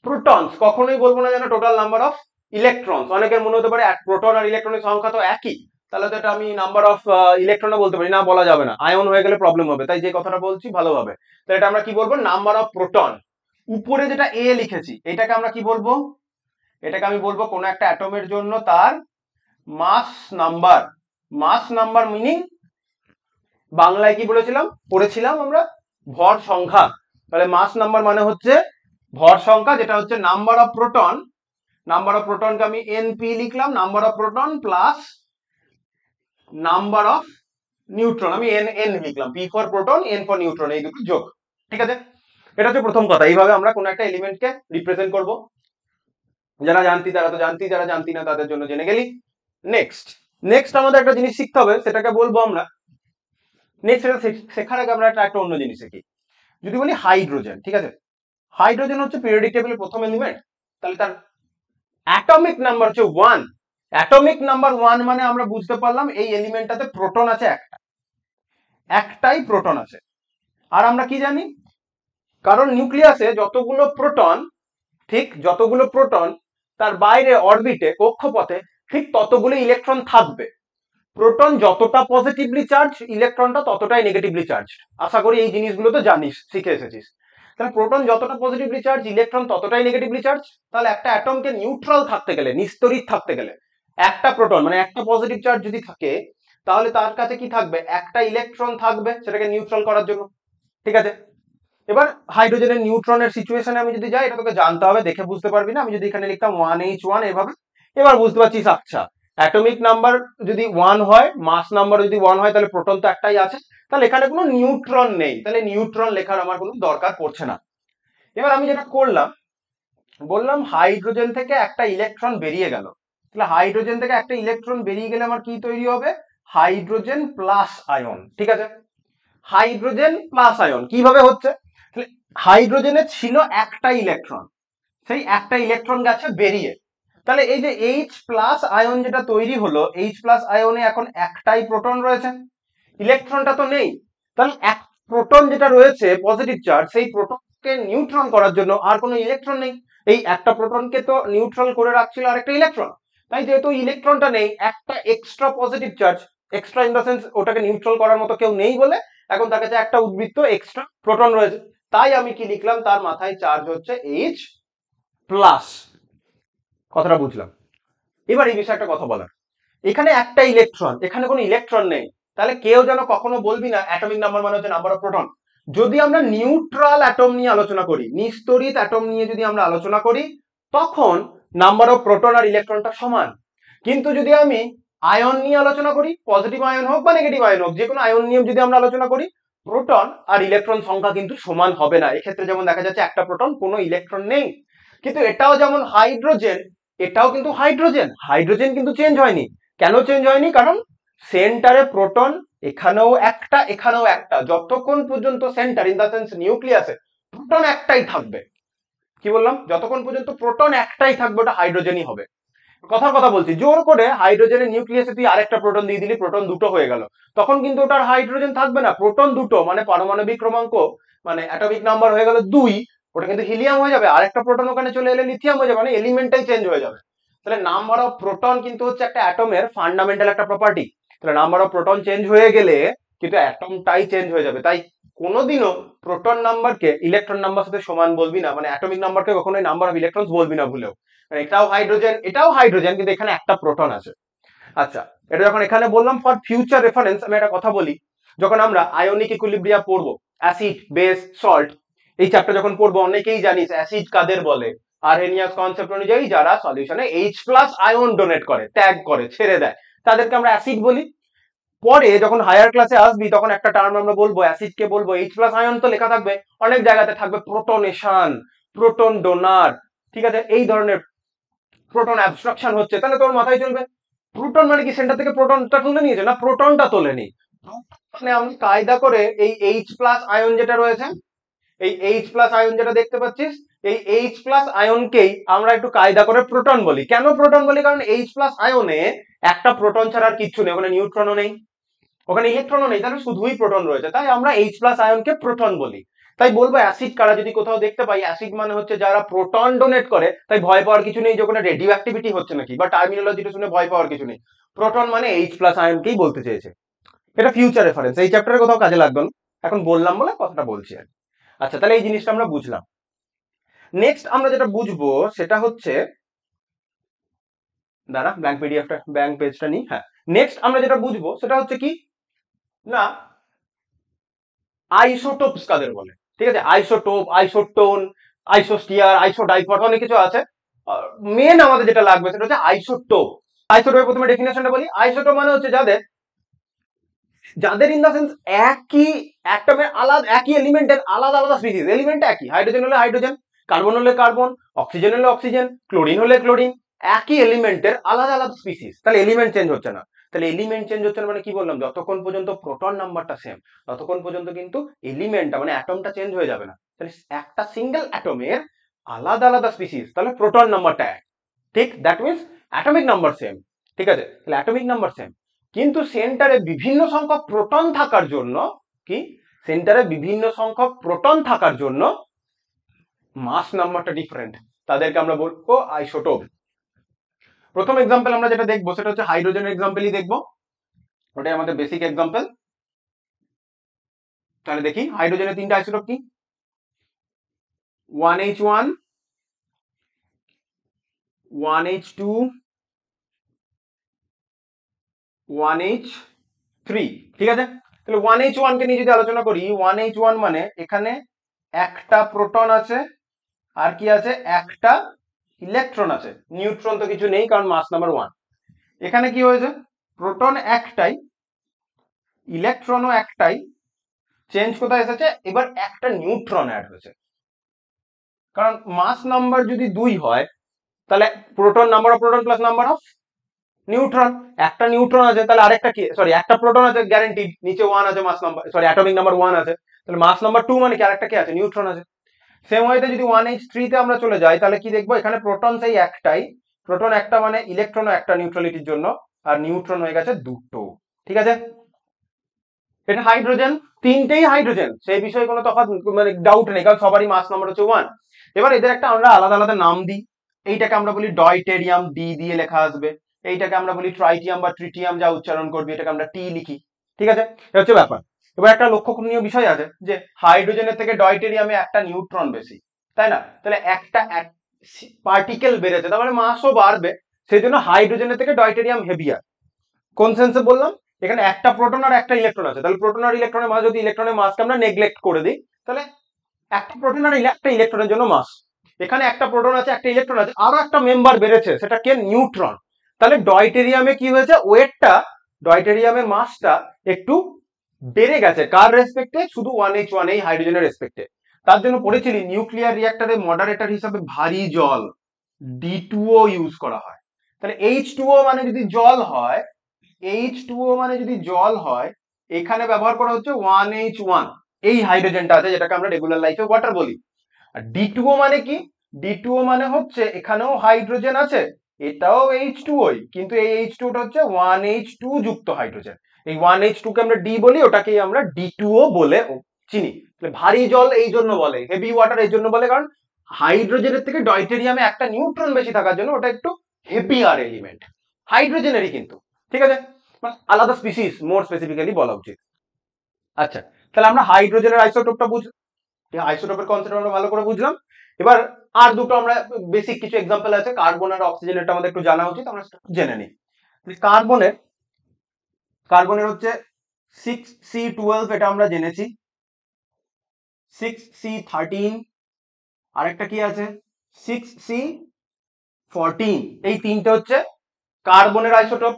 প্রোটনস, কখনোই বলবো না যেন টোটাল নাম্বার অফ ইলেকট্রনস। অনেকের মনে হতে পারে প্রোটন আর ইলেকট্রনের সংখ্যা তো একই, তাহলে তো এটা আমি নাম্বার অফ ইলেকট্রনও বলতে পারি না, বলা যাবে না, আয়ন হয়ে গেলে প্রবলেম হবে, তাই যে কথাটা বলছি ভালোভাবে। তো এটা আমরা কি বলবো, নাম্বার অফ প্রোটন। উপরে যেটা এ লিখেছি এটাকে আমরা কি বলবো, এটাকে আমি বলবো কোন একটা অ্যাটমের জন্য তার মাস নাম্বার। মাস নাম্বার মিনিং বাংলায় কি পড়েছিলাম আমরা, ভর সংখ্যা। তাহলে মাস নাম্বার মানে হচ্ছে ভর সংখ্যা, যেটা হচ্ছে number of proton. Number of প্রোটনকে আমি NP লিখলাম, number of proton plus number of neutron আমি n লিখলাম, P for proton, N for neutron, এই দুটো যোগ, ঠিক আছে? এটা হচ্ছে প্রথম কথা, এইভাবে আমরা কোন একটা এলিমেন্টকে রিপ্রেজেন্ট করব। যারা জানতি তারা তো জানতি, যারা জানতি না তাদের জন্য জেনে গেলি। নেক্সট আমাদের একটা জিনিস শিখতে হবে, সেটাকে বলবো আমরা নেক্সট। এটা শেখার আগে আমরা একটা অন্য জিনিস শিখি। যদি বলি হাইড্রোজেন, ঠিক আছে? হাইড্রোজেন হচ্ছে পিরিয়ডিক টেবিলের প্রথম এলিমেন্ট, তাহলে তার অ্যাটমিক নাম্বার হচ্ছে 1। অ্যাটমিক নাম্বার 1 মানে আমরা বুঝতে পারলাম এই এলিমেন্টটাতে প্রোটন আছে একটাই প্রোটন আছে। আর আমরা কি জানি, কারণ নিউক্লিয়াসে যতগুলো প্রোটন, ঠিক যতগুলো প্রোটন তার বাইরে অরবিটে কক্ষপথে ঠিক ততগুলো ইলেকট্রন থাকবে। প্রোটন যতটা পজিটিভলি চার্জ, ইলেকট্রনটা ততটাই নেগেটিভলি চার্জ। আশা করি এই জিনিসগুলো তো জানিস, শিখে এসেছিস। তাহলে প্রোটন যতটা পজিটিভলি চার্জ, ইলেকট্রন ততটাই নেগেটিভলি চার্জ। তাহলে একটা অ্যাটমকে নিউট্রাল থাকতে গেলে, নিস্তড়িত থাকতে গেলে, একটা প্রোটন মানে একটা পজিটিভ চার্জ যদি থাকে, তাহলে তার কাছে কি থাকবে, একটা ইলেকট্রন থাকবে সেটাকে নিউট্রাল করার জন্য। ঠিক আছে, এবার হাইড্রোজেনের নিউট্রনের সিচুয়েশনে আমি যদি যাই, এটা তোকে জানতে হবে, দেখে বুঝতে পারবি না। আমি যদি এখানে লিখতাম 1H1 এভাবে, এবার বুঝতে পারছিস আচ্ছা অ্যাটমিক নাম্বার যদি 1 হয়, মাস নাম্বার যদি 1 হয়, তাহলে প্রোটন তো একটাই আছে, তাহলে এখানে কোনো নিউট্রন নেই, তাহলে নিউট্রন লেখার আমার কোনো দরকার পড়ছে না। এবার আমি যেটা করলাম, বললাম হাইড্রোজেন থেকে একটা ইলেকট্রন বেরিয়ে গেল, তাহলে হাইড্রোজেন থেকে একটা ইলেকট্রন বেরিয়ে গেলে আমার কি তৈরি হবে, হাইড্রোজেন প্লাস আয়ন। ঠিক আছে, হাইড্রোজেন প্লাস আয়ন কিভাবে হচ্ছে, হাইড্রোজেনে ছিল একটা ইলেকট্রন, সেই একটা ইলেকট্রন গেছে বেরিয়ে, তাহলে এই যে এইচ প্লাস আয়ন যেটা তৈরি হলো, এইচ প্লাস আয়নে এখন একটাই প্রোটন রয়েছে, ইলেকট্রনটা তো নেই। তাহলে এক প্রোটন যেটা রয়েছে পজিটিভ চার্জ, সেই প্রোটনকে নিউট্রাল করার জন্য আর কোনো ইলেকট্রন নেই। এই একটা প্রোটনকে তো নিউট্রাল করে রাখছিল আরেকটা ইলেকট্রন, তাই যেহেতু ইলেকট্রনটা নেই, একটা extra positive charge, extra in the sense ওটাকে নিউট্রাল করার মতো কেউ নেই বলে এখন তার কাছে একটা উদ্বৃত্ত এক্সট্রা প্রোটন রয়েছে। তাই আমি কি লিখলাম, তার মাথায় চার্জ হচ্ছে এইচ প্লাস। কথাটা বুঝলাম। এবার এই বিষয়ে একটা কথা বলার, এখানে একটা ইলেকট্রন, এখানে কোনো ইলেকট্রন নেই, তাহলে কেউ যেন কখনো বলবি না অ্যাটমিক নাম্বার মানে হচ্ছে নাম্বার অফ প্রোটন। যদি আমরা নিউট্রাল অ্যাটম নিয়ে আলোচনা করি, নিস্তড়িত অ্যাটম নিয়ে যদি আমরা আলোচনা করি, তখন নাম্বার অফ প্রোটন আর ইলেকট্রনটা সমান। কিন্তু যদি আমি আয়ন নিয়ে আলোচনা করি, পজিটিভ আয়ন হোক বা নেগেটিভ আয়ন হোক, যে কোনো আয়ন নিয়ে যদি আমরা আলোচনা করি, প্রোটন আর ইলেকট্রন সংখ্যা কিন্তু সমান হবে না। এক্ষেত্রে যেমন দেখা যাচ্ছে একটা প্রোটন, কোনো ইলেকট্রন নেই। কিন্তু এটাও যেমন হাইড্রোজেন, এটাও কিন্তু হাইড্রোজেন, হাইড্রোজেন কিন্তু চেঞ্জ হয়নি। কেন চেঞ্জ হয়নি, কারণ সেন্টারে প্রোটন, এখানেও একটা এখানেও একটা, যতক্ষণ পর্যন্ত সেন্টার ইন দা সেন্স নিউক্লিয়াসে প্রোটন একটাই থাকবে। কি বললাম, যতক্ষণ পর্যন্ত প্রোটন একটাই থাকবে ওটা হাইড্রোজেনই হবে। কথার কথা বলছি, জোর করে হাইড্রোজেনের নিউক্লিয়াসে তুই আরেকটা প্রোটন দিয়ে দিলি, প্রোটন দুটো হয়ে গেল, তখন কিন্তু ওটার হাইড্রোজেন থাকবে না। প্রোটন দুটো মানে পারমাণবিক ক্রমাঙ্ক, মানে অ্যাটমিক নাম্বার হয়ে গেল 2, ওটা কিন্তু হিলিয়াম হয়ে যাবে, আরেকটা প্রোটন ওখানে চলে এলে লিথিয়াম হয়ে যাবে, মানে এলিমেন্টটাই চেঞ্জ হয়ে যাবে। তাহলে নাম্বার অফ প্রোটন কিন্তু হচ্ছে একটা অ্যাটমের ফান্ডামেন্টাল একটা প্রপার্টি। তাহলে নাম্বার অফ প্রোটন চেঞ্জ হয়ে গেলে কিন্তু অ্যাটমটাই চেঞ্জ হয়ে যাবে। তাই কোনোদিনও প্রোটন নাম্বারকে ইলেকট্রন নাম্বার সাথে সমান বলবি না, মানে অ্যাটমিক নাম্বারকে কখনোই নাম্বার অফ ইলেকট্রনস বলবি না ভুলেও। এটাও হাইড্রোজেন, এটাও হাইড্রোজেন, কিন্তু এখানে একটা প্রোটন আছে। আচ্ছা, এটা যখন এখানে বললাম ফর ফিউচার রেফারেন্স, আমি একটা কথা বলি, যখন আমরা আয়নিক ইকুইলিব্রিয়া পড়বো, অ্যাসিড বেস সল্ট, এই চ্যাপ্টার যখন পড়বো, অনেকেই জানিস অ্যাসিড কাদের বলে, আরহেনিয়াস কনসেপ্ট অনুযায়ী যারা সলিউশনে H প্লাস আয়ন ডোনেট করে, ত্যাগ করে, ছেড়ে দেয়, তাদেরকে আমরা অ্যাসিড বলি। পরে যখন হায়ার ক্লাসে আসবি, তখন একটা টার্ম আমরা বলবো, অ্যাসিডকে বলবো H প্লাস আয়ন, তো লেখা থাকবে অনেক জায়গাতে থাকবে প্রোটনেশন, প্রোটন ডোনার, ঠিক আছে, এই ধরনের প্রোটন অ্যাবস্ট্রাকশন হচ্ছে, তাহলে তোর মাথায় চলবে প্রোটন মানে কি, সেন্টার থেকে প্রোটনটা তুলে নিয়েছে, না প্রোটনটা তোলেনি। মানে আমরা কায়দা করে এই H প্লাস আয়ন যেটা রয়েছে, এই H প্লাস আয়ন যেটা দেখতে পাচ্ছিস, এই H প্লাস আয়নকেই আমরা একটু কায়দা করে প্রোটন বলি। কেন প্রোটন বলি, কারণ H প্লাস আয়নে একটা প্রোটন ছাড়া আর কিচ্ছু নেই, ওখানে নিউট্রনও নেই, ওখানে ইলেকট্রনও নেই, তাহলে শুধুই প্রোটন রয়েছে, তাই আমরা H প্লাস আয়নকে প্রোটন বলি। তাই বলবো অ্যাসিড কারা যদি কোথাও দেখতে পাই, অ্যাসিড মানে হচ্ছে যারা প্রোটন ডোনেট করে, তাই ভয় পাওয়ার কিছু নেই যে ওখানে রেডিও অ্যাক্টিভিটি হচ্ছে নাকি, বা টার্মিনোলজিটা শুনে ভয় পাওয়ার কিছু নেই। প্রোটন মানে H প্লাস আয়নকেই বলতে চেয়েছে। এটা ফিউচার রেফারেন্স, এই চ্যাপ্টারে কোথাও কাজে লাগবে না, এখন বললাম বলে কথাটা বলছি আর কি। আচ্ছা, তাহলে এই জিনিসটা আমরা বুঝলাম। নেক্সট আমরা যেটা বুঝবো সেটা হচ্ছে, দাঁড়া ব্ল্যাঙ্ক পিডিএফটা, ব্ল্যাঙ্ক পেজটা নিই। হ্যাঁ, নেক্সট আমরা যেটা বুঝবো সেটা হচ্ছে কি না, আইসোটোপস কাদের বলে। ঠিক আছে, আইসোটোপ, আইসোটোন, আইসোস্টিয়ার, আইসোডাইপট, অনেক কিছু আছে। মেন আমাদের যেটা লাগবে সেটা হচ্ছে আইসোটোপ। আইসোটোপের প্রথমে ডেফিনেশনটা বলি। আইসোটোপ মানে হচ্ছে যাদের, যাদের ইন দা সেন্স একই অ্যাটমের আলাদা, একই এলিমেন্টের আলাদা আলাদা স্পিসিস, এলিমেন্ট একই, হাইড্রোজেন হলে হাইড্রোজেন, কার্বন হলে কার্বন, অক্সিজেন হলে অক্সিজেন, ক্লোরিন হলে ক্লোরিন, একই এলিমেন্টের আলাদা আলাদা স্পিসিস, তাহলে এলিমেন্ট চেঞ্জ হচ্ছে না। তাহলে এলিমেন্ট চেঞ্জ হচ্ছে না মানে কি বললাম, যতক্ষণ পর্যন্ত প্রোটন নাম্বারটা সেম, ততক্ষণ পর্যন্ত কিন্তু এলিমেন্টটা মানে অ্যাটমটা চেঞ্জ হয়ে যাবে না। তাহলে একটা সিঙ্গেল অ্যাটমের আলাদা আলাদা স্পিসিস, তাহলে প্রোটন নাম্বারটা এক, ঠিক, that means atomic number same. ঠিক আছে, তাহলে অ্যাটমিক নাম্বার সেম, কিন্তু সেন্টারে বিভিন্ন সংখ্যক প্রোটন থাকার জন্য কি, সেন্টারে বিভিন্ন সংখ্যক প্রোটন থাকার জন্য মাস নাম্বারটা ডিফারেন্ট, তাদেরকে আমরা বলবো আইসোটোপ। প্রথম এক্সাম্পল আমরা যেটা দেখবো সেটা হচ্ছে হাইড্রোজেনের এক্সাম্পলই দেখবো, ওটাই আমাদের বেসিক এক্সাম্পল। তাহলে দেখি হাইড্রোজেনের তিনটা আইসোটোপ কি, 1H1, 1H2, 1H3, ঠিক আছে। তাহলে 1H1 কে নিয়ে যদি আলোচনা করি, 1H1 মানে এখানে একটা প্রোটন আছে আর কি আছে, একটা ইলেকট্রন আছে, নিউট্রন তো কিছু নেই কারণ মাস নাম্বার 1। এখানে কি হয়েছে, প্রোটন একটাই, ইলেকট্রনও একটাই, চেঞ্জ কোথায় এসেছে, এবার একটা নিউট্রন অ্যাড হয়েছে। কারণ মাস নাম্বার যদি 2 হয় তাহলে proton, number of proton plus number of neutron, একটা নিউট্রন আছে তাহলে আরেকটা কি, সরি একটা প্রোটন আছে গ্যারান্টিড, নিচে 1 আছে মাস নাম্বার, সরি অ্যাটমিক নাম্বার 1 আছে, তাহলে মাস নাম্বার 2 মানে কি আরেকটা কি আছে, নিউট্রন আছে। সেম ওয়েতে যদি 1H3 তে আমরা চলে যাই তাহলে কি দেখবো, এখানে প্রোটন সেই একটাই, প্রোটন একটা মানে ইলেকট্রনও একটা নিউট্রালিটির জন্য, আর নিউট্রন হয়ে গেছে দুটো, ঠিক আছে। এটা হাইড্রোজেন, তিনটেই হাইড্রোজেন, সেই বিষয়ে কোনো তফাৎ মানে ডাউট নেই, কারণ সবারই মাস নাম্বার হচ্ছে 1। এবার এদের একটা আমরা আলাদা আলাদা নাম দিই, এইটাকে আমরা বলি ডয়টেরিয়াম, ডি দিয়ে লেখা আসবে, এইটাকে আমরা বলি ট্রাইটিয়াম বা ট্রিটিয়াম, যা উচ্চারণ করবি এটাকে আমরা টি লিখি, ঠিক আছে, এটা হচ্ছে ব্যাপার। এবার একটা লক্ষণীয় বিষয় আছে যে হাইড্রোজেনের থেকে ডয়টেরিয়ামে একটা নিউট্রন বেশি, তাই না, তাহলে একটা পার্টিকেল বেড়েছে, তার মানে মাসও বাড়বে, সেই জন্য হাইড্রোজেনের থেকে ডয়টেরিয়াম হেভিয়ার। কোন সেন্সে বললাম, এখানে একটা প্রোটন আর একটা ইলেকট্রন আছে, তাহলে প্রোটন আর ইলেকট্রনের মাস, যদি ইলেকট্রনের মাসকে আমরা নেগলেক্ট করে দিই তাহলে একটা প্রোটন আর একটা ইলেকট্রনের জন্য মাস, এখানে একটা প্রোটন আছে একটা ইলেকট্রন আছে, আরো একটা মেম্বার বেড়েছে, সেটা কে, নিউট্রন, তাহলে ডয়টেরিয়ামে কি হয়েছে, ওয়েটটা, ডয়টেরিয়ামের মাসটা একটু বেড়ে গেছে, কার রেসপেক্টে, শুধু 1H1 এই হাইড্রোজেনের রেসপেক্টে। তার জন্য পড়েছিলি নিউক্লিয়ার রিঅ্যাক্টরে মডারেটর হিসাবে ভারী জল D2O ইউজ করা হয়। তাহলে H2O মানে যদি জল হয়, H2O মানে যদি জল হয়, এখানে ব্যবহার করা হচ্ছে 1H1, এই হাইড্রোজেনটা আছে যেটাকে আমরা রেগুলার লাইফে ওয়াটার বলি। আর D2O মানে কি, D2O মানে হচ্ছে এখানেও হাইড্রোজেন আছে, এটাও H2O, কিন্তু এই H2O টা হচ্ছে 1H2 যুক্ত হাইড্রোজেন, এই 1H2 কে আমরা D বলি, ওটাকেই আমরা D2O বলে চিনি। ভারী জল এই জন্য বলে, হেভি ওয়াটার এই জন্য বলে, কারণ হাইড্রোজেনের থেকে ডয়টেরিয়ামে একটা নিউট্রন বেশি থাকার জন্য ওটা একটু হেভিয়ার এলিমেন্ট, হাইড্রোজেনেরই কিন্তু, ঠিক আছে, মানে আলাদা স্পিসিস মোর স্পেসিফিক্যালি বলা উচিত। আচ্ছা, তাহলে আমরা হাইড্রোজেনের আইসোটোপটা বুঝলাম, আইসোটোপের কনসেপ্ট আমরা ভালো করে বুঝলাম। এবার আর দুটো আমরা বেসিক কিছু এক্সাম্পল আছে, কার্বন আর অক্সিজেনেরটা আমাদের একটু জানা উচিত, আমরা জেনে নিই। কার্বনের, কার্বনের হচ্ছে 6C12, এটা আমরা জেনেছি, 6C13, আরেকটা কি আছে 6C14, এই তিনটে হচ্ছে কার্বনের আইসোটোপ।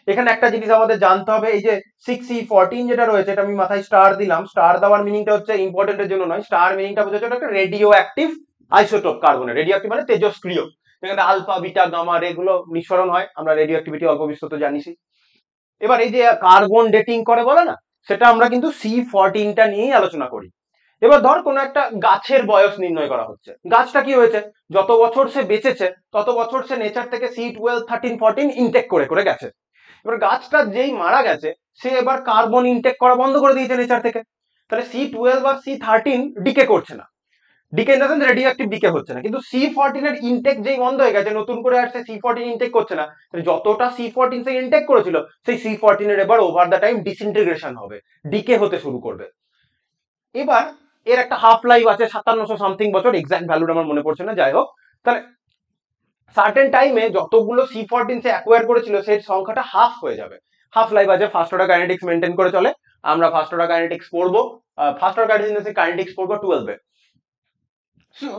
এখানে একটা জিনিস আমাদের জানতে হবে, এই যে 6C14 যেটা রয়েছে, এটা আমি মাথায় স্টার দিলাম, স্টার দেওয়ার মিনিংটা হচ্ছে ইম্পর্টেন্টের জন্য নয়, স্টার মিনিংটা বোঝাচ্ছে এটা একটা রেডিও অ্যাক্টিভ আইসোটোপ, কার্বনের রেডিও অ্যাক্টিভ মানে তেজস্ক্রিয়, এখানে আলফা বিটা গামা এগুলো নিঃসরণ হয়, আমরা রেডিও অ্যাক্টিভিটি অল্প বিস্তর জানিসই। এবার এই যে কার্বন ডেটিং করে বলে না, সেটা আমরা কিন্তু C14টা নিয়েই আলোচনা করি। এবার ধর কোনো একটা গাছের বয়স নির্ণয় করা হচ্ছে, গাছটা কি হয়েছে, যত বছর সে বেঁচেছে তত বছর সে নেচার থেকে C12 13 14 ইনটেক করে করে গেছে। এবার গাছটা যেই মারা গেছে, সে এবার কার্বন ইনটেক করা বন্ধ করে দিয়েছে নেচার থেকে, তাহলে C12 আর C13 ডিকে করছে না, decay in the sense radioactive decay হচ্ছে না, কিন্তু C14 এর ইনটেক যেই বন্ধ হয়ে গেছে, নতুন করে আর সে C14 ইনটেক করছে না, যতটা C14 সে ইনটেক করেছিল, সেই C14 এর এবার ওভার দ্য টাইম ডিসইন্টিগ্রেশন হবে, ডিকে হতে শুরু করবে। এবার এর একটা হাফ লাইফ আছে 5700 সামথিং বছর, এক্সাক্ট ভ্যালুটা আমার মনে পড়ছে না, যাই হোক, তাহলে সার্টেন টাইমে যতগুলো C14 সে অ্যাকোয়ার করেছিল সেই সংখ্যাটা হাফ হয়ে যাবে, হাফ লাইফ আছে। ফার্স্ট অর্ডার কাইনেটিক্স মেনটেন করে চলে, আমরা ফার্স্ট অর্ডার কাইনেটিক্স পড়বো, ফার্স্ট অর্ডার কাইনেটিক্স পড়বো 12 এ। সো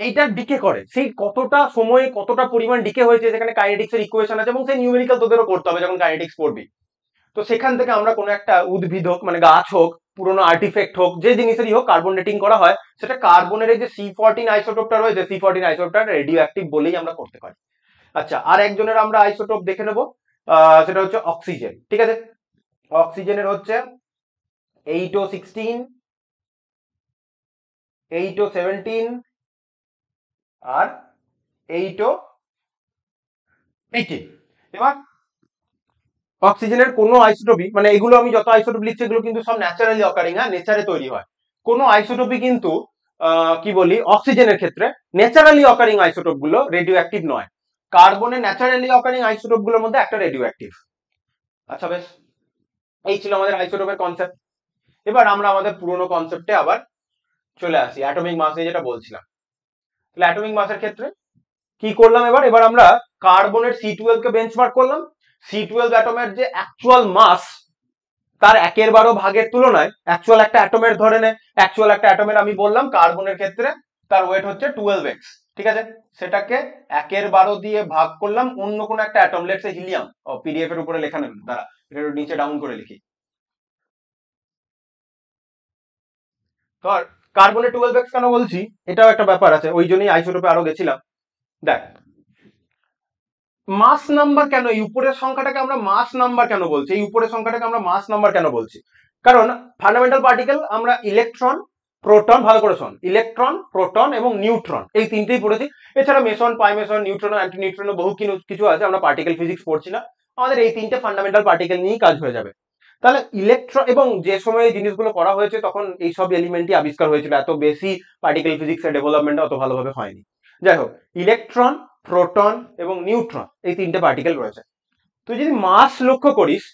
এইটা ডিকে করে, সেই কতটা সময়ে কতটা পরিমাণ ডিকে হয়েছে, সেখানে কাইনেটিক্স এর ইকুয়েশন আছে, এবং সেই নিউমেরিক্যাল তোদেরও করতে হবে যখন কাইনেটিক্স পড়বি। তো সেখান থেকে আমরা কোনো একটা উদ্ভিদ হোক, মানে গাছ হোক, পুরোনো আর্টিফেক্ট হোক, যে জিনিসেরই হোক, কার্বন ডেটিং করা হয়, সেটা কার্বনের এই যে C14 আইসোটোপটা রয়েছে, C14 আইসোটোপটা রেডিও অ্যাক্টিভ বলেই আমরা করতে পারি। আচ্ছা, আর একজনের আমরা আইসোটোপ দেখে নেব, সেটা হচ্ছে অক্সিজেন, ঠিক আছে। অক্সিজেনের হচ্ছে 8O16, 8O17 আর 8O 18। এবার অক্সিজেনের কোনো আইসোটোপি, মানে এগুলো আমি যত আইসোটোপ লিখছি এগুলো কিন্তু সব ন্যাচারালি অকারিং, হ্যাঁ, নেচারে তৈরি হয়। কোনো আইসোটোপি কিন্তু কি বলি অক্সিজেনের ক্ষেত্রে ন্যাচারালি অকারিং আইসোটোপ গুলো রেডিও অ্যাক্টিভ নয়। কার্বনের ন্যাচারালি অকারিং আইসোটোপ গুলোর মধ্যে একটা রেডিও অ্যাক্টিভ। আচ্ছা বেশ, এই ছিল আমাদের আইসোটোপের কনসেপ্ট। এবার আমরা আমাদের পুরোনো কনসেপ্টে আবার চলে আসি, অ্যাটমিক মাস নিয়ে যেটা বলছিলাম। তাহলে অ্যাটমিক মাসের ক্ষেত্রে কি করলাম, এবার আমরা কার্বনের C12 কে বেঞ্চমার্ক করলাম। C12 অ্যাটমের যে অ্যাকচুয়াল মাস তার 1/12 ভাগের তুলনায় অ্যাকচুয়াল একটা অ্যাটমের ধরে নে, অ্যাকচুয়াল একটা অ্যাটমের আমি বললাম কার্বনের ক্ষেত্রে তার ওয়েট হচ্ছে 12x, ঠিক আছে। সেটাকে 1/12 দিয়ে ভাগ করলাম অন্য কোনো একটা atom, let's say helium. PDF এর উপরে লেখা নেবেন, দাঁড়া এটা নিচে ডাউন করে লিখি। ধর কার্বনে 12x কেন বলছি, এটাও একটা ব্যাপার আছে, ওই জন্যই আইসোটোপে আরো গেছিলাম। দেখ মাস নাম্বার কেন, এই উপরের সংখ্যাটাকে আমরা মাস নাম্বার কেন বলছি, এই উপরের সংখ্যাটাকে আমরা মাস নাম্বার কেন বলছি, কারণ ফান্ডামেন্টাল পার্টিকেল আমরা ইলেকট্রন প্রোটন, ভালো করে শোন, ইলেকট্রন প্রোটন এবং নিউট্রন এই তিনটেই পড়েছি। এছাড়া মেসন পাইমেসন নিউট্রন অ্যান্টি নিউট্রন বহু কিছু আছে, আমরা পার্টিকেল ফিজিক্স পড়ছি না, আমাদের এই তিনটে ফান্ডামেন্টাল পার্টিকেল নিয়েই কাজ হয়ে যাবে। তাহলে ইলেকট্রন, এবং যে সময় এই জিনিসগুলো করা হয়েছে তখন এই সব এলিমেন্টই আবিষ্কার হয়েছিল, এত বেশি পার্টিকেল ফিজিক্সের ডেভেলপমেন্ট অত ভালোভাবে হয়নি। যাই হোক, ইলেকট্রন প্রোটন এবং নিউট্রন এই তিনটে পার্টিকেল রয়েছে। তুই যদি মাস লক্ষ্য করিস,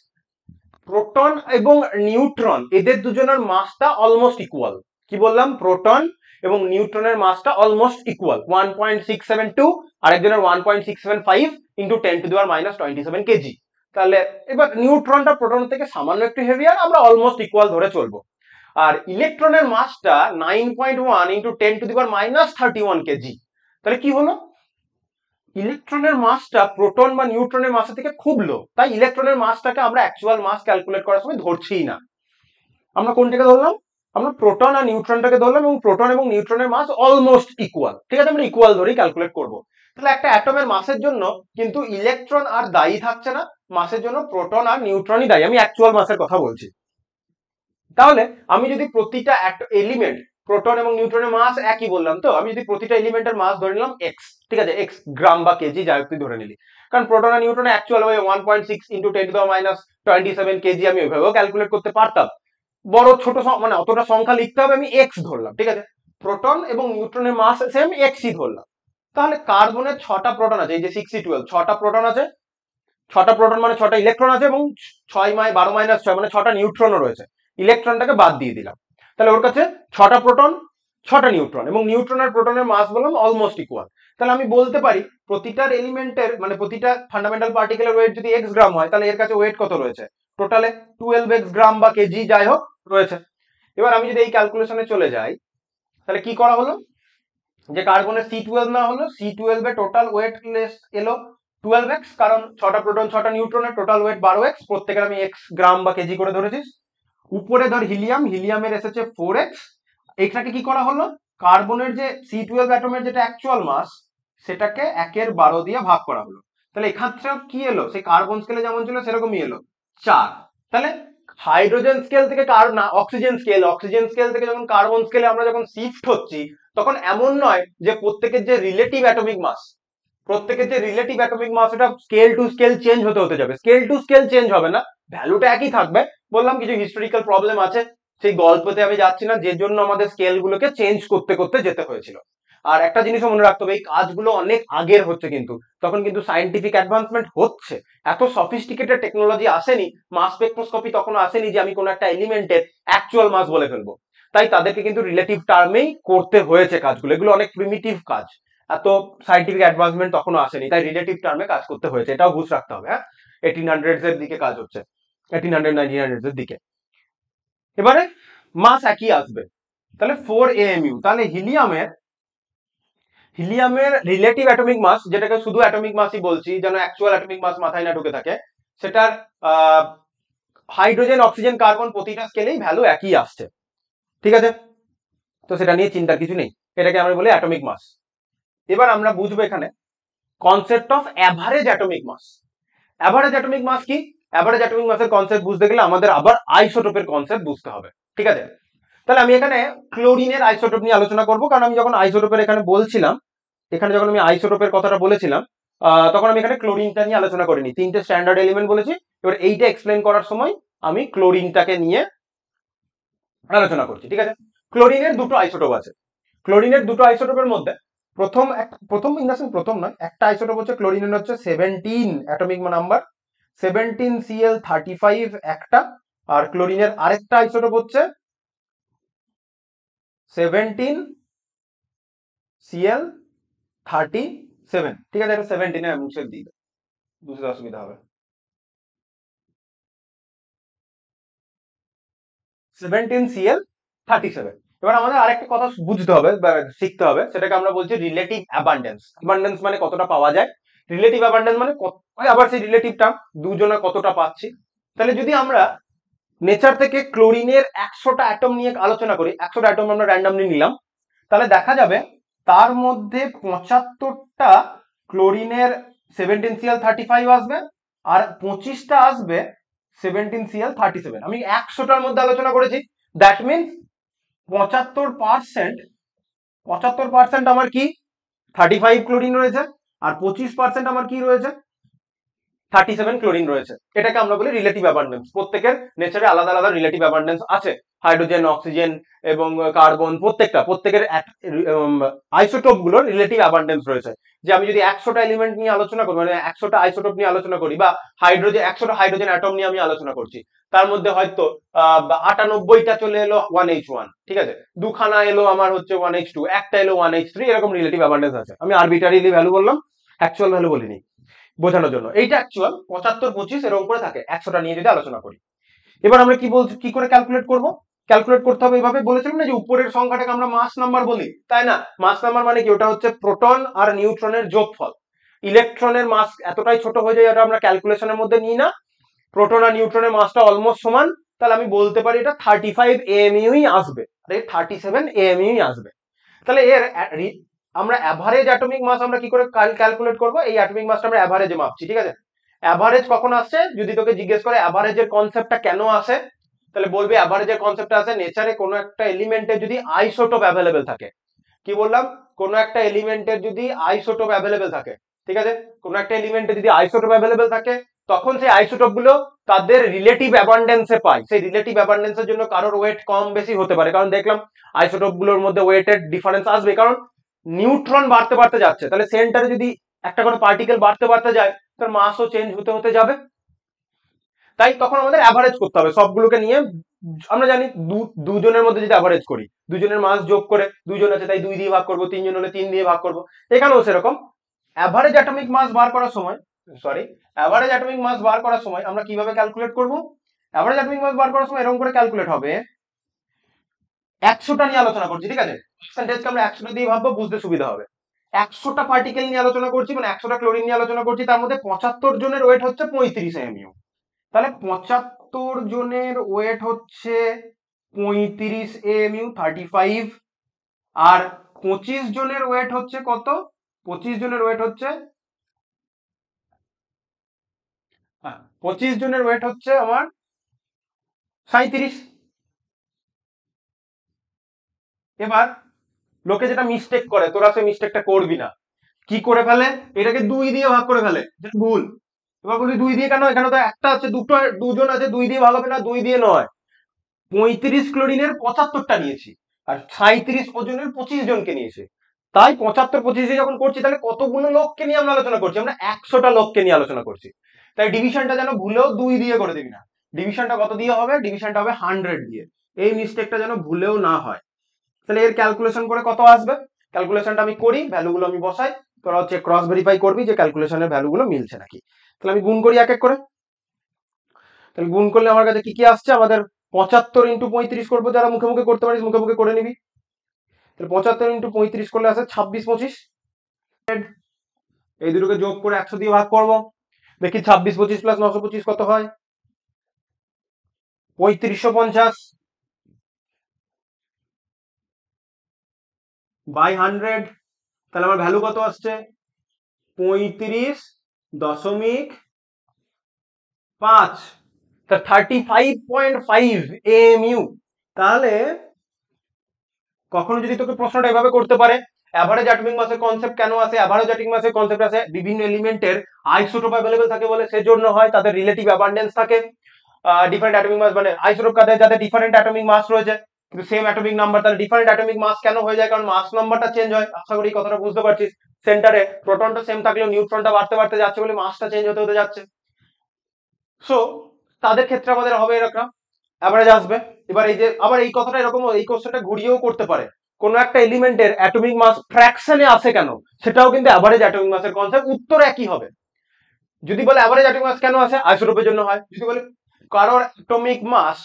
প্রোটন এবং নিউট্রন এদের দুজনের মাসটা অলমোস্ট ইকুয়াল। কি বললাম, প্রোটন এবং নিউট্রনের মাসটা অলমোস্ট ইকুয়াল, 1.672, আরেকজনের 1.675 ইন্টু 10⁻⁻27 কেজি। তাহলে এবার নিউট্রনটা প্রোটন থেকে সামান্য একটু হেভিয়ার, আমরা অলমোস্ট ইকুয়াল ধরে চলবো। আর ইলেকট্রনের মাসটা 9.1 ইন্টু 10⁻31 কেজি। তাহলে কি হলো, ইলেকট্রনের মাসটা প্রোটন বা নিউট্রনের মাসের থেকে খুব লো, তাই ইলেকট্রনের মাসটাকে আমরা অ্যাকচুয়াল মাস ক্যালকুলেট করার সময় ধরছিই না। আমরা কোনটাকে ধরলাম, আমরা প্রোটন আর নিউট্রনটাকে ধরলাম, এবং প্রোটন এবং নিউট্রনের মাস অলমোস্ট ইকুয়াল, ঠিক আছে, আমরা ইকুয়াল ধরেই ক্যালকুলেট করব। তাহলে একটা অ্যাটমের মাসের জন্য কিন্তু ইলেকট্রন আর দায়ী থাকছে না, মাসের জন্য প্রোটন আর নিউট্রনই দায়ী, আমি অ্যাকচুয়াল মাসের কথা বলছি। তাহলে আমি যদি প্রতিটা এলিমেন্ট, প্রোটন এবং নিউট্রনের মাস একই বললাম, তো আমি যদি প্রতিটা এলিমেন্টের মাস ধরে নিলাম এক্স, ঠিক আছে, এক্স গ্রাম বা কেজি যাই হোক তুই ধরে নিলি, কারণ প্রোটন আর নিউট্রন অ্যাকচুয়াল ভাবে 1.6 ইন্টু 10⁻27 কেজি আমি ওইভাবেও ক্যালকুলেট করতে পারতাম। বড় ছোট মানে অতটা সংখ্যা লিখতে হবে, আমি এক্স ধরলাম, ঠিক আছে। প্রোটন এবং নিউট্রনের মাস সেম, এক্সই ধরলাম। তাহলে কার্বনের 6টা প্রোটন আছে, এই যে 6C12, 6টা প্রোটন আছে, 6টা প্রোটন মানে 6টা ইলেকট্রন আছে, এবং 12 - 6 মানে 6টা নিউট্রনও রয়েছে। ইলেকট্রনটাকে বাদ দিয়ে দিলাম, তাহলে ওর কাছে 6টা প্রোটন 6টা নিউট্রন, এবং নিউট্রন আর প্রোটনের মাস বললাম অলমোস্ট ইকুয়াল। তাহলে আমি বলতে পারি প্রতিটার এলিমেন্টের, মানে প্রতিটা ফান্ডামেন্টাল পার্টিকেলের ওয়েট যদি এক্স গ্রাম হয়, তাহলে এর কাছে ওয়েট কত রয়েছে, টোটালে 12x গ্রাম বা কেজি যাই হোক রয়েছে। এবার আমি যদি এই ক্যালকুলেশনে চলে যাই, তাহলে কি করা হলো, যে কার্বনের C12 না হলো, C12 এর টোটাল ওয়েট এলো 12x, কারণ 6টা প্রোটন 6টা নিউট্রনের টোটাল ওয়েট 12x, প্রত্যেকের আমি এক্স গ্রাম বা কেজি করে ধরেছিস। উপরে ধর হিলিয়াম, হিলিয়ামের এসেছে 4x। এখানে কি করা হলো, কার্বনের যে C12 অ্যাটমের যেটা অ্যাকচুয়াল মাস সেটাকে 1/12 দিয়ে ভাগ করা হলো। তাহলে এখান থেকে কি এলো, সেই কার্বন স্কেলে যেমন ছিল সেরকমই এলো 4। তাহলে হাইড্রোজেন স্কেল থেকে না অক্সিজেন স্কেল, অক্সিজেন স্কেল থেকে যখন কার্বন স্কেলে আমরা যখন শিফট হচ্ছি, তখন এমন নয় যে প্রত্যেকের যে রিলেটিভ অ্যাটমিক মাস, প্রত্যেকের যে রিলেটিভ অ্যাটমিক মাস এটা স্কেল টু স্কেল চেঞ্জ হতে যাবে, স্কেল টু স্কেল চেঞ্জ হবে না, ভ্যালুটা একই থাকবে। বললাম কিছু হিস্টোরিক্যাল প্রবলেম আছে, সেই গল্পতে আমি যাচ্ছি না, যে জন্য আমাদের স্কেল গুলোকে চেঞ্জ করতে করতে যেতে হয়েছিল। আর একটা জিনিসও মনে রাখতে হবে, এই কাজগুলো অনেক আগের হচ্ছে, কিন্তু তখন কিন্তু সায়েন্টিফিক অ্যাডভান্সমেন্ট হচ্ছে, এত সফিস্টিকেটেড টেকনোলজি আসেনি, মাস স্পেকট্রোস্কোপি তখনও আসেনি যে আমি কোনো একটা এলিমেন্টের অ্যাকচুয়াল মাস বলে ফেলবো। তাই তাদেরকে কিন্তু রিলেটিভ টার্মেই করতে হয়েছে কাজগুলো, এগুলো অনেক প্রিমিটিভ কাজ, এত সাইন্টিফিক অ্যাডভান্সমেন্ট তখনও আসেনি, তাই রিলেটিভ টার্মে কাজ করতে হয়েছে, এটাও বুঝ রাখতে হবে। হ্যাঁ, 1800s এর দিকে কাজ হচ্ছে, 1800 1900s এর দিকে। এবারে মাস একই আসবে, তাহলে 4 AMU। তাহলে হিলিয়ামের রিলেটিভ অ্যাটমিক মাস, যেটাকে শুধু অ্যাটমিক মাসই বলছি যেন অ্যাকচুয়াল অ্যাটমিক মাস মাথায় না ঢুকে থাকে, সেটার হাইড্রোজেন অক্সিজেন কার্বন প্রতিটা স্কেলেই ভ্যালু একই আসছে, ঠিক আছে, তো সেটা নিয়ে চিন্তার কিছু নেই, এটাকে আমরা বলি অ্যাটমিক মাস। এবার আমরা বুঝবো এখানে concept of average atomic mass. Average atomic mass কি, অ্যাভারেজ অ্যাটমিক মাসের কনসেপ্ট বুঝতে গেলে আমাদের আবার আইসোটোপের কনসেপ্ট বুঝতে হবে, ঠিক আছে। তাহলে আমি এখানে ক্লোরিনের আইসোটোপ নিয়ে আলোচনা করব, কারণ আমি যখন আইসোটোপের এখানে বলছিলাম, এখানে যখন আমি আইসোটোপের কথাটা বলেছিলাম, তখন আমি এখানে ক্লোরিনটা নিয়ে আলোচনা করিনি, 3টে স্ট্যান্ডার্ড এলিমেন্ট বলেছি। এবার এইটা এক্সপ্লেন করার সময় আমি ক্লোরিনটাকে নিয়ে আলোচনা করছি, ঠিক আছে। ক্লোরিনের দুটো আইসোটোপ আছে। ক্লোরিনের দুটো আইসোটোপের মধ্যে প্রথম ইন দ্য সেন্স প্রথম নয়, একটা আইসোটোপ হচ্ছে ক্লোরিনের হচ্ছে 17 অ্যাটমিক নাম্বার, 17Cl35 একটা। আর ক্লোরিনের আরেকটা আইসোটোপ হচ্ছে 17Cl37, ঠিক আছে। এটা 17 মুছে দিই, বুঝতে অসুবিধা হবে। 17Cl37। এবার আমাদের আরেকটা কথা বুঝতে হবে বা শিখতে হবে, সেটাকে আমরা বলছি রিলেটিভ অ্যাবান্ডেন্স। অ্যাবান্ডেন্স মানে কতটা পাওয়া যায়, রিলেটিভ অ্যাবান্ডেন্স মানে আবার সেই রিলেটিভ টার্ম, দুজনে কতটা পাচ্ছি। তাহলে যদি আমরা নেচার থেকে ক্লোরিনের 100টা অ্যাটম নিয়ে আলোচনা করি, 100টা অ্যাটম আমরা র্যান্ডামলি নিলাম, তাহলে দেখা যাবে তার মধ্যে 75টা ক্লোরিনের 17Cl35 আসবে, আর 25টা আসবে 17Cl37। আমি 100টার মধ্যে আলোচনা করেছি, দ্যাট মিনস 75% আমার কি 35 ক্লোরিন রয়েছে, আর 25% আমার কি রয়েছে 37 ক্লোরিন রয়েছে। এটাকে আমরা বলি রিলেটিভ অ্যাবান্ডেন্স। প্রত্যেকের নেচারে আলাদা আলাদা রিলেটিভ অ্যাবান্ডেন্স আছে, হাইড্রোজেন, অক্সিজেন এবং কার্বন, প্রত্যেকের আইসোটোপ গুলোর রিলেটিভ অ্যাবান্ডেন্স রয়েছে। যে আমি যদি 100টা এলিমেন্ট নিয়ে আলোচনা করি, মানে 100টা আইসোটোপ নিয়ে আলোচনা করি, বা 100টা হাইড্রোজেন অ্যাটম নিয়ে আমি আলোচনা করছি, তার মধ্যে হয়তো 98টা চলে এলো 1H1, ঠিক আছে, দুখানা এলো আমার হচ্ছে 1H2, একটা এলো 1H3, এরকম রিলেটিভ অ্যাবান্ডেন্স আছে। আমি আরবিটারিলি ভ্যালু বললাম, অ্যাকচুয়াল ভ্যালু বলিনি, বোঝানোর জন্য। এইটা অ্যাকচুয়াল 75-25 এরকম করে থাকে 100টা নিয়ে যদি আলোচনা করি। এবার আমরা কি বলছি, কি করে ক্যালকুলেট করব? ক্যালকুলেট করতে হবে এইভাবে, বলেছিলাম না যে উপরের সংখ্যাটাকে আমরা মাস নাম্বার বলি, তাই না? মাস নাম্বার মানে কি, ওটা হচ্ছে প্রোটন আর নিউট্রনের যোগফল। ইলেকট্রনের মাস এতটাই ছোট হয়ে যায়, এটা আমরা ক্যালকুলেশনের মধ্যে নিই না। প্রোটন আর নিউট্রনের মাসটা অলমোস্ট সমান, তাহলে আমি বলতে পারি এটা 35 AMUই আসবে, আর 37 AMUই আসবে। তাহলে এর আমরা অ্যাভারেজ অ্যাটমিক মাস আমরা কি করে ক্যালকুলেট করব? এই অ্যাটমিক মাসটা আমরা অ্যাভারেজে মাপছি, ঠিক আছে। অ্যাভারেজ কখন আসছে, যদি তোকে জিজ্ঞেস করে অ্যাভারেজের কনসেপ্টটা কেন আসে, তাহলে বলবি অ্যাভারেজের কনসেপ্টটা আসে নেচারে কোনো একটা এলিমেন্টের যদি আইসোটোপ অ্যাভেলেবেল থাকে। কি বললাম? কোনো একটা এলিমেন্টের যদি আইসোটোপ অ্যাভেলেবেল থাকে, ঠিক আছে, কোনো একটা এলিমেন্টে যদি আইসোটোপ অ্যাভেলেবেল থাকে, তখন সেই আইসোটোপ গুলো তাদের রিলেটিভ অ্যাবান্ডেন্সে পায়। সেই রিলেটিভ অ্যাবান্ডেন্সের জন্য কারোর ওয়েট কম বেশি হতে পারে, কারণ দেখলাম আইসোটোপ গুলোর মধ্যে ওয়েটের ডিফারেন্স আসবে, কারণ নিউট্রন বাড়তে বাড়তে যাচ্ছে। তাহলে সেন্টারে যদি একটা করে পার্টিকেল বাড়তে বাড়তে যায়, তার মাসও চেঞ্জ হতে হতে যাবে। তাই তখন আমাদের অ্যাভারেজ করতে হবে সবগুলোকে নিয়ে। আমরা জানি দুজনের মধ্যে যদি অ্যাভারেজ করি, দুজনের মাস যোগ করে, দুজন আছে তাই 2 দিয়ে ভাগ করবো, 3জন হলে 3 দিয়ে ভাগ করবো। এখানেও সেরকম অ্যাভারেজ অ্যাটমিক মাস বার করার সময়, অ্যাভারেজ অ্যাটমিক মাস বার করার সময় আমরা কিভাবে ক্যালকুলেট করব? অ্যাভারেজ অ্যাটমিক মাস বার করার সময় এরকম করে ক্যালকুলেট হবে, 100টা নিয়ে আলোচনা করছি, ঠিক আছে, পার্সেন্টেজকে আমরা 100টা দিয়ে ভাববো, বুঝতে সুবিধা হবে। 100টা পার্টিকেল নিয়ে আলোচনা করছি, মানে 100টা ক্লোরিন নিয়ে আলোচনা করছি, তার মধ্যে 75 জনের ওয়েট হচ্ছে 35 AMU। তাহলে 75 জনের ওয়েট হচ্ছে 35 AMU, 35। আর 25 জনের ওয়েট হচ্ছে কত? 25 জনের ওয়েট হচ্ছে 25 জনের ওয়েট হচ্ছে আমার 37। এবার লোকে যেটা মিস্টেক করে, তোরা সেই মিস্টেকটা করবি না। কি করে ফেলে? এটাকে 2 দিয়ে ভাগ করে ফেলে, যেটা ভুল। এবার বলি 2 দিয়ে কেন? এখানে তো একটা আছে, দুজন আছে, 2 দিয়ে ভাগ হবে না, 2 দিয়ে নয়। 35 ক্লোরিনের 75টা নিয়েছি, আর 37 ওজনের 25 জনকে নিয়েছি। তাই 75-25 যখন করছি, তাহলে কতগুলো লোককে নিয়ে আমরা আলোচনা করছি? আমরা 100টা লোককে নিয়ে আলোচনা করছি। তাই ডিভিশনটা যেন ভুলেও 2 দিয়ে করে দিবি না। ডিভিশনটা কত দিয়ে হবে? ডিভিশনটা হবে 100 দিয়ে। এই মিস্টেকটা যেন ভুলেও না হয়। তাহলে এর ক্যালকুলেশন করে কত আসবে? ক্যালকুলেশনটা আমি করি, ভ্যালুগুলো আমি বসাই, তোরা হচ্ছে ক্রস ভেরিফাই করবি যে ক্যালকুলেশনের ভ্যালুগুলো মিলছে নাকি। তাহলে আমি গুণ করি এক এক করে। তাহলে গুণ করলে আমার কাছে কি কি আসছে? আমাদের 75 ইন্টু 35 করবো, যারা মুখে মুখে করতে পারিস মুখে মুখে করে নিবি। তাহলে 75 ইন্টু 35 করলে আসে 26-25। এই দুটোকে যোগ করে 100 দিয়ে ভাগ করবো, দেখি 26-25 প্লাস 925 কত হয়? 3550 বাই 100। তাহলে আমার ভ্যালু কত আসছে? 35.5, 35.5 AMU। তাহলে কখনো যদি তোকে প্রশ্নটা এভাবে করতে পারে, অ্যাভারেজ অ্যাটমিক মাসের কনসেপ্ট কেন আসে? অ্যাভারেজ অ্যাটমিক মাসের কনসেপ্ট আসে বিভিন্ন এলিমেন্টের আইসোটোপ অ্যাভেলেবল থাকে বলে, সেজন্য হয় তাদের রিলেটিভ অ্যাবান্ডেন্স থাকে। ডিফারেন্ট অ্যাটমিক মাস মানে আইসোটোপ কাদের যাদের ডিফারেন্ট অ্যাটমিক মাস রয়েছে কিন্তু সেম অ্যাটমিক নাম্বার, তাহলে ডিফারেন্ট অ্যাটমিক মাস কেন হয়ে যায়? কারণ মাস নাম্বারটা চেঞ্জ হয়। আশা করি এই কথাটা বুঝতে পারছিস। সেন্টারে প্রোটনটা সেম থাকলেও নিউট্রনটা বাড়তে বাড়তে যাচ্ছে বলে মাসটা চেঞ্জ হতে হতে যাচ্ছে। সো তাদের ক্ষেত্রে আমাদের হবে এরকম অ্যাভারেজ আসবে। এবার এই যে আবার এই কথাটা এরকম এই কোশ্চেনটা ঘুরিয়েও করতে পারে, কোন একটা এলিমেন্টের অ্যাটমিক মাস ফ্র্যাকশনে আসে কেন, সেটাও কিন্তু অ্যাভারেজ অ্যাটমিক মাসের কনসেপ্ট, উত্তর একই হবে। যদি বলে অ্যাভারেজ অ্যাটমিক মাস কেন আসে, আইসোটোপের জন্য হয়। যদি বলে কারোর অ্যাটমিক মাস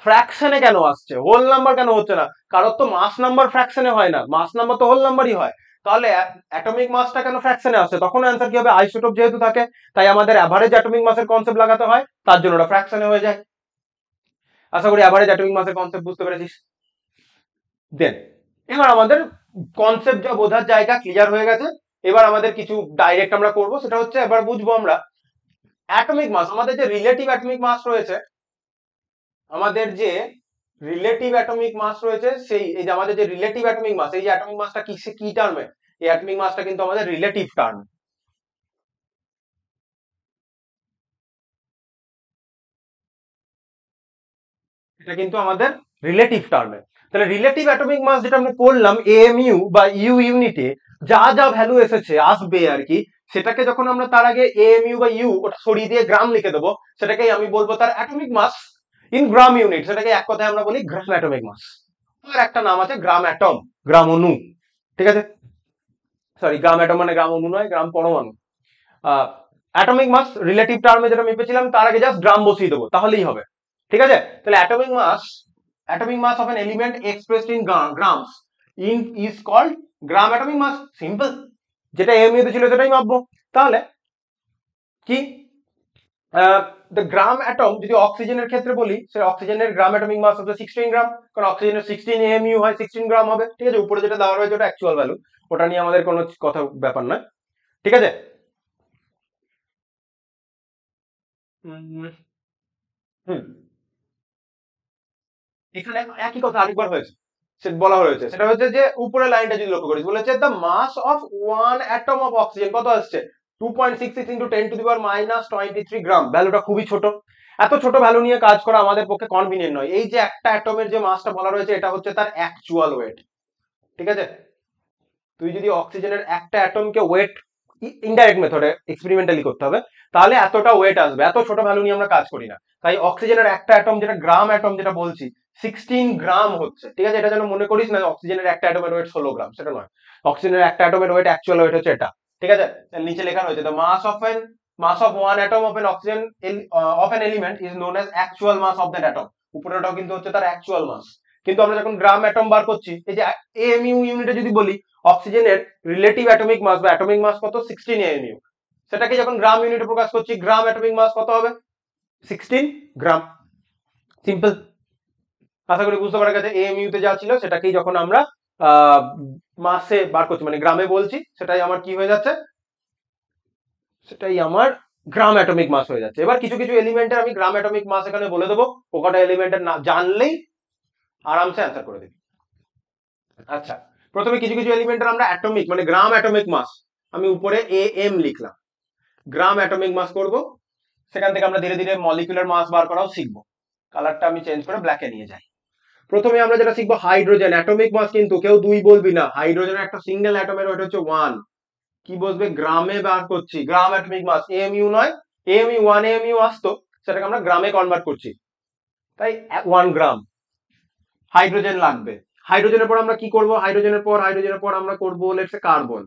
ফ্র্যাকশনে কেন আসছে, হোল নাম্বার কেন হচ্ছে না, কারোর তো মাস নাম্বার ফ্র্যাকশনে হয় না, মাস নাম্বার তো হোল নাম্বারই হয়, তাহলে অ্যাটমিক মাসটা কেন ফ্র্যাকশনে আসছে, তখন অ্যান্সার কি হবে? আইসোটোপ যেহেতু থাকে তাই আমাদের অ্যাভারেজ অ্যাটমিক মাসের কনসেপ্ট লাগাতে হয়, তার জন্য ওটা ফ্র্যাকশনে হয়ে যায়। আশা করি অ্যাভারেজ অ্যাটমিক মাসের কনসেপ্ট বুঝতে পেরেছিস। দেন এবার আমাদের কনসেপ্ট যা বোঝার জায়গা ক্লিয়ার হয়ে গেছে। এবার আমাদের কিছু ডাইরেক্ট আমরা করব, সেটা হচ্ছে এবার বুঝবো আমরা অ্যাটমিক মাস, আমাদের যে রিলেটিভ অ্যাটমিক মাস রয়েছে, আমাদের যে রিলেটিভ অ্যাটমিক মাস রয়েছে সেই এই যে আমাদের যে রিলেটিভ অ্যাটমিক মাস, এই যে অ্যাটমিক মাসটা কি টার্মে, এই অ্যাটমিক মাসটা কিন্তু আমাদের রিলেটিভ টার্ম, এটা কিন্তু আমাদের রিলেটিভ টার্মে। তাহলে রিলেটিভ অ্যাটমিক মাস যেটা আমরা পড়লাম এএমইউ বা ইউ ইউনিটে যা যা ভ্যালু এসেছে আসবে আর কি, সেটাকে যখন আমরা তার আগে এএমইউ বা ইউ ওটা সরিয়ে দিয়ে গ্রাম লিখে দেবো, সেটাকেই আমি বলবো তার atomic mass in gram unit, সেটাকে এক কথায় আমরা বলি গ্রাম অ্যাটমিক মাস। আর একটা নাম আছে গ্রাম অ্যাটম, গ্রাম অণু, ঠিক আছে। সরি, গ্রাম অ্যাটম মানে গ্রাম অণু নয়, গ্রাম পরমাণু। অ্যাটমিক মাস রিলেটিভ টার্মে যেটা মেপেছিলাম তার আগে জাস্ট গ্রাম বসিয়ে দেবো তাহলেই হবে, ঠিক আছে। তাহলে atomic mass of an element expressed in grams in is called gram atomic mass, simple. যেটা এমইউ তে ছিল সেটাই মাপবো। তাহলে কি দ্য গ্রাম অ্যাটম, যদি অক্সিজেনের ক্ষেত্রে বলি, সে অক্সিজেনের গ্রাম অ্যাটমিক মাস হচ্ছে 16 গ্রাম, কারণ অক্সিজেনের 16 এমইউ হয়, 16 গ্রাম হবে, ঠিক আছে। উপরে যেটা দেওয়া রয়েছে ওটা অ্যাকচুয়াল ভ্যালু, ওটা নিয়ে আমাদের কোনো কথা ব্যাপার নয়, ঠিক আছে। হুম হুম এখানে একই কথা আরেকবার হয়েছে, সে বলা হয়েছে, সেটা হচ্ছে যে উপরের লাইনটা যদি লক্ষ্য করিস, বলেছে the mass of one atom of oxygen কত আসছে, 2.66 ইন্টু 10⁻⁻23 গ্রাম। ভ্যালুটা খুবই ছোট, এত ছোট ভ্যালু নিয়ে কাজ করা আমাদের পক্ষে কনভিনিয়েন্ট নয়। এই যে একটা অ্যাটমের যে মাসটা বলা রয়েছে এটা হচ্ছে তার অ্যাকচুয়াল ওয়েট, ঠিক আছে। তুই যদি অক্সিজেনের একটা অ্যাটমকে ওয়েট ইনডাইরেক্ট মেথডে এক্সপেরিমেন্টালি করতে হবে, তাহলে এতটা ওয়েট আসবে, এত ছোট ভ্যালু নিয়ে আমরা কাজ করি না। তাই অক্সিজেনের একটা অ্যাটম যেটা গ্রাম অ্যাটম যেটা বলছি 16 গ্রাম হচ্ছে, ঠিক আছে। এটা যেন মনে করিস না অক্সিজেনের একটা অ্যাটমের ওয়েট 16 গ্রাম, সেটা নয়। অক্সিজেনের একটা অ্যাটমের ওয়েট অ্যাকচুয়াল ওয়েট হচ্ছে এটা, ঠিক আছে। নিচে লেখা রয়েছে the mass of one atom of an oxygen of an element is known as actual mass of that atom. উপরেটাও কিন্তু হচ্ছে তার অ্যাকচুয়াল মাস। কিন্তু আমরা যখন গ্রাম অ্যাটম বার করছি, এই যে এএমইউ ইউনিটে যদি বলি অক্সিজেনের রিলেটিভ অ্যাটমিক মাস বা অ্যাটমিক মাস কত, 16 এএমইউ, সেটাকে যখন গ্রাম ইউনিটে প্রকাশ করছি, গ্রাম অ্যাটমিক মাস কত হবে, 16 গ্রাম, সিম্পল। আশা করি বুঝতে পারা গেছে। এএমইউ তে যা ছিল সেটাকেই যখন আমরা মাসে বার করছি মানে গ্রামে বলছি, সেটাই আমার কি হয়ে যাচ্ছে, সেটাই আমার গ্রাম অ্যাটমিক মাস হয়ে যাচ্ছে। এবার কিছু কিছু এলিমেন্টের আমি গ্রাম অ্যাটমিক মাস এখানে বলে দেবো, ও কটা এলিমেন্টের না জানলেই আরামসে অ্যান্সার করে দিবি। আচ্ছা, প্রথমে কিছু কিছু এলিমেন্টের আমরা অ্যাটমিক মানে গ্রাম অ্যাটমিক মাস, আমি উপরে এ এম লিখলাম, গ্রাম অ্যাটমিক মাস করব। সেখান থেকে আমরা ধীরে ধীরে মলিকুলার মাস বার করাও শিখবো। কালারটা আমি চেঞ্জ করে ব্ল্যাকে নিয়ে যাই। প্রথমে আমরা যেটা শিখবো হাইড্রোজেন অ্যাটমিক মাস, কিন্তু কেউ দুই বলবি না, হাইড্রোজেনের একটা সিঙ্গেল অ্যাটমের ওয়েট হচ্ছে 1। কি বলবে, গ্রামে বার করছি, গ্রাম অ্যাটমিক মাস, এএমইউ নয়। এএমইউ 1 এএমইউ আসতো, সেটাকে আমরা গ্রামে কনভার্ট করছি, তাই 1 গ্রাম। হাইড্রোজেন লাগবে, হাইড্রোজেনের পর আমরা কি করব, হাইড্রোজেনের পর আমরা করব লেটস সে কার্বন।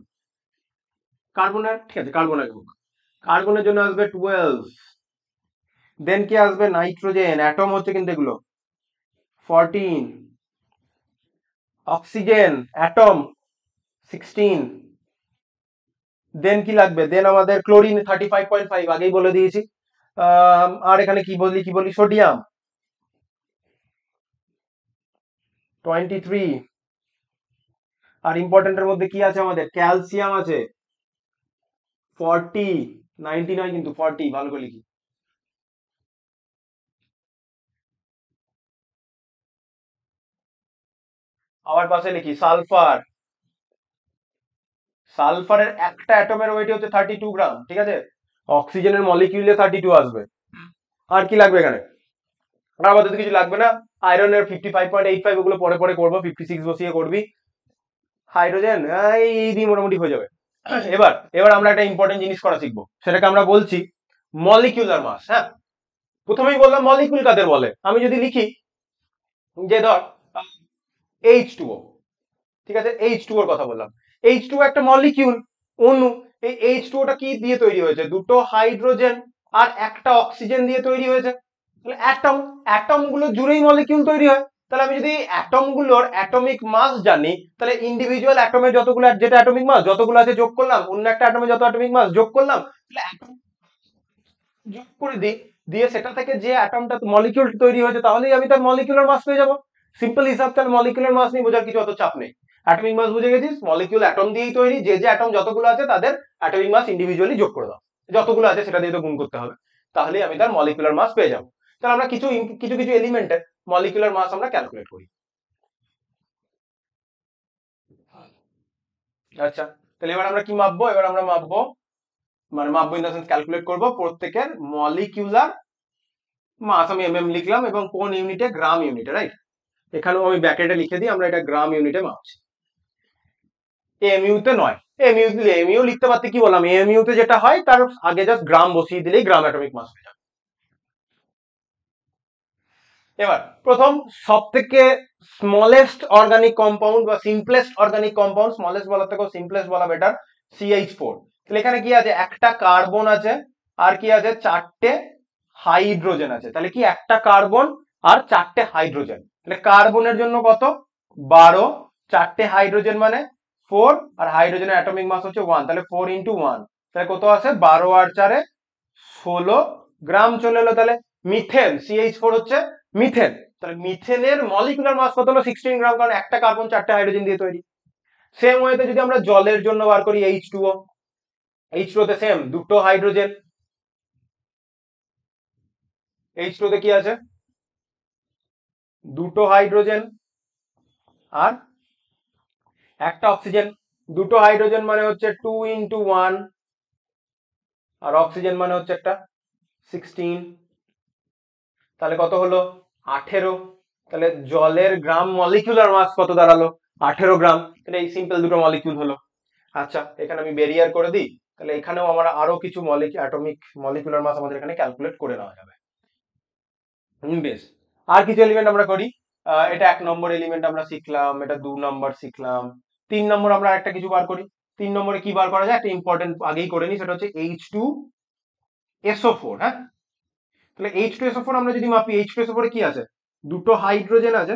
কার্বনের, ঠিক আছে, কার্বনের হোক। কার্বনের জন্য আসবে 12। দেন কি আসবে, নাইট্রোজেন, অ্যাটম হচ্ছে কিন্তু এগুলো, 14। Oxygen atom 16। দেন কি লাগবে, দেন আমাদের ক্লোরিন 35.5, আগেই বলে দিয়েছি। আর এখানে কি বলি সোডিয়াম 23। আর ইম্পর্টেন্টের মধ্যে কি আছে, আমাদের ক্যালসিয়াম আছে 40। 90 নয় কিন্তু 40, ভালো করে লিখি। আবার পাশে লিখি সালফার সালফারের একটা অ্যাটমের ওয়েট হচ্ছে 32 গ্রাম, ঠিক আছে? অক্সিজেনের মলিকিউলে 32 আসবে। আর কি লাগবে এখানে? আর আপাতত কিছু লাগবে না। আয়রনের 55.85, ওগুলো পরে পরে করবো, 56 বসিয়ে করবি। হাইড্রোজেন এই দিয়ে মোটামুটি হয়ে যাবে। এবার এবার আমরা একটা ইম্পর্টেন্ট জিনিস করা শিখবো, সেটাকে আমরা বলছি মলিকিউলার মাস। হ্যাঁ, প্রথমেই বললাম মলিকিউল কাদের বলে। আমি যদি লিখি যে ধর H2O, ঠিক আছে, H2O এর কথা বললাম। H2O একটা মলিকিউল, অণু। এই H2O কি দিয়ে তৈরি হয়েছে? দুটো হাইড্রোজেন আর একটা অক্সিজেন দিয়ে তৈরি হয়েছে। তাহলে অ্যাটম, অ্যাটম গুলো জুড়েই মলিকিউল তৈরি হয়। তাহলে আমি যদি অ্যাটম গুলোর অ্যাটমিক মাস জানি, তাহলে ইন্ডিভিজুয়াল অ্যাটমের যতগুলো, যেটা অ্যাটমিক মাস যতগুলো আছে যোগ করলাম, অন্য একটা অ্যাটমে যত অ্যাটমিক মাস যোগ করলাম, তাহলে অ্যাটম যোগ করে দিই, দিয়ে সেটা থেকে যে অ্যাটমটা মলিকিউল তৈরি হয়েছে, তাহলেই আমি তার মলিকিউলার মাস পেয়ে যাবো। সিম্পল হিসাব। তাহলে মলিকিউলার মাস নিয়ে বোঝার কিছু অত চাপ নেই। অ্যাটমিক মাস বুঝে গেছিস, মলিকিউল অ্যাটম দিয়েই তৈরি, যে যে অ্যাটম যতগুলো আছে তাদের অ্যাটমিক মাস ইন্ডিভিজুয়ালি যোগ করে দাও, যতগুলো আছে সেটা দিয়ে তো গুণ করতে হবে, তাহলেই আমি তার মলিকিউলার মাস পেয়ে যাবো। তাহলে আমরা কিছু কিছু কিছু এলিমেন্টের মলিকিউলার মাস আমরা ক্যালকুলেট করি। আচ্ছা, তাহলে এবার আমরা কি মাপবো? এবার আমরা মাপবো, মানে মাপবো ইন দ্য সেন্স ক্যালকুলেট করবো প্রত্যেকের মলিকিউলার মাস। আমি এমএম লিখলাম, এবং কোন ইউনিটে? গ্রাম ইউনিটে, রাইট? এখানেও আমি ব্র্যাকেটে লিখে দিই, আমরা এটা গ্রাম ইউনিটে মাপছি, এমইউ তে নয়। এমইউ দিলে, এমইউ লিখতে পারতে, কি বললাম, এমইউ তে যেটা হয় তার আগে জাস্ট গ্রাম বসিয়ে দিলেই গ্রাম অ্যাটমিক মাস হয়ে যাবে। এবার প্রথম সব থেকে স্মলেস্ট অর্গানিক কম্পাউন্ড বা সিম্পলেস্ট অর্গানিক কম্পাউন্ড, স্মলেস্ট বলার থেকেও সিম্পলেস্ট বলা বেটার, CH4। তাহলে এখানে কি আছে? একটা কার্বন আছে, আর কি আছে? চারটে হাইড্রোজেন আছে। তাহলে কি একটা কার্বন আর চারটে হাইড্রোজেন। তাহলে কার্বনের জন্য কত? 12, চারটে হাইড্রোজেন মানে 4, আর হাইড্রোজেনের অ্যাটমিক মাস হচ্ছে 1, তাহলে 4 × 1, তাহলে কত আছে? 12 আর 4 16 গ্রাম চলে এলো। তাহলে মিথেন, CH4 হচ্ছে মিথেন। তাহলে মিথেনের মলিকুলার মাস কত হলো? 16 গ্রাম, কারণ একটা কার্বন চারটে হাইড্রোজেন দিয়ে তৈরি। সেম ওয়েতে যদি আমরা জলের জন্য বার করি H2O, H2O তে সেম দুটো হাইড্রোজেন, H2O তে কি আছে? দুটো হাইড্রোজেন আর একটা অক্সিজেন। দুটো হাইড্রোজেন মানে হচ্ছে 2 × 1, আর অক্সিজেন মানে হচ্ছে একটা 16, তাহলে কত হলো? 18। তাহলে জলের গ্রাম মলিকুলার মাস কত দাঁড়ালো? 18 গ্রাম। তাহলে এই সিম্পল দুটো মলিকিউল হলো। আচ্ছা, এখানে আমি বেরিয়ার করে দিই, তাহলে এখানেও আমরা আরো কিছু অ্যাটমিক মলিকুলার মাস আমাদের এখানে ক্যালকুলেট করে নেওয়া যাবে। বেশ, আর কিছু এলিমেন্ট আমরা করি। এটা 1 নম্বর এলিমেন্ট আমরা শিখলাম, এটা 2 নম্বর শিখলাম। 3 নম্বর আমরা একটা কিছু বার করি। 3 নম্বরে কি বার করা যায়? একটা ইম্পর্টেন্ট আগেই করে নি, সেটা হচ্ছে H2SO4। হ্যাঁ, তাহলে H2SO4 আমরা যদি মাপি, H2SO4 কি আছে? দুটো হাইড্রোজেন আছে,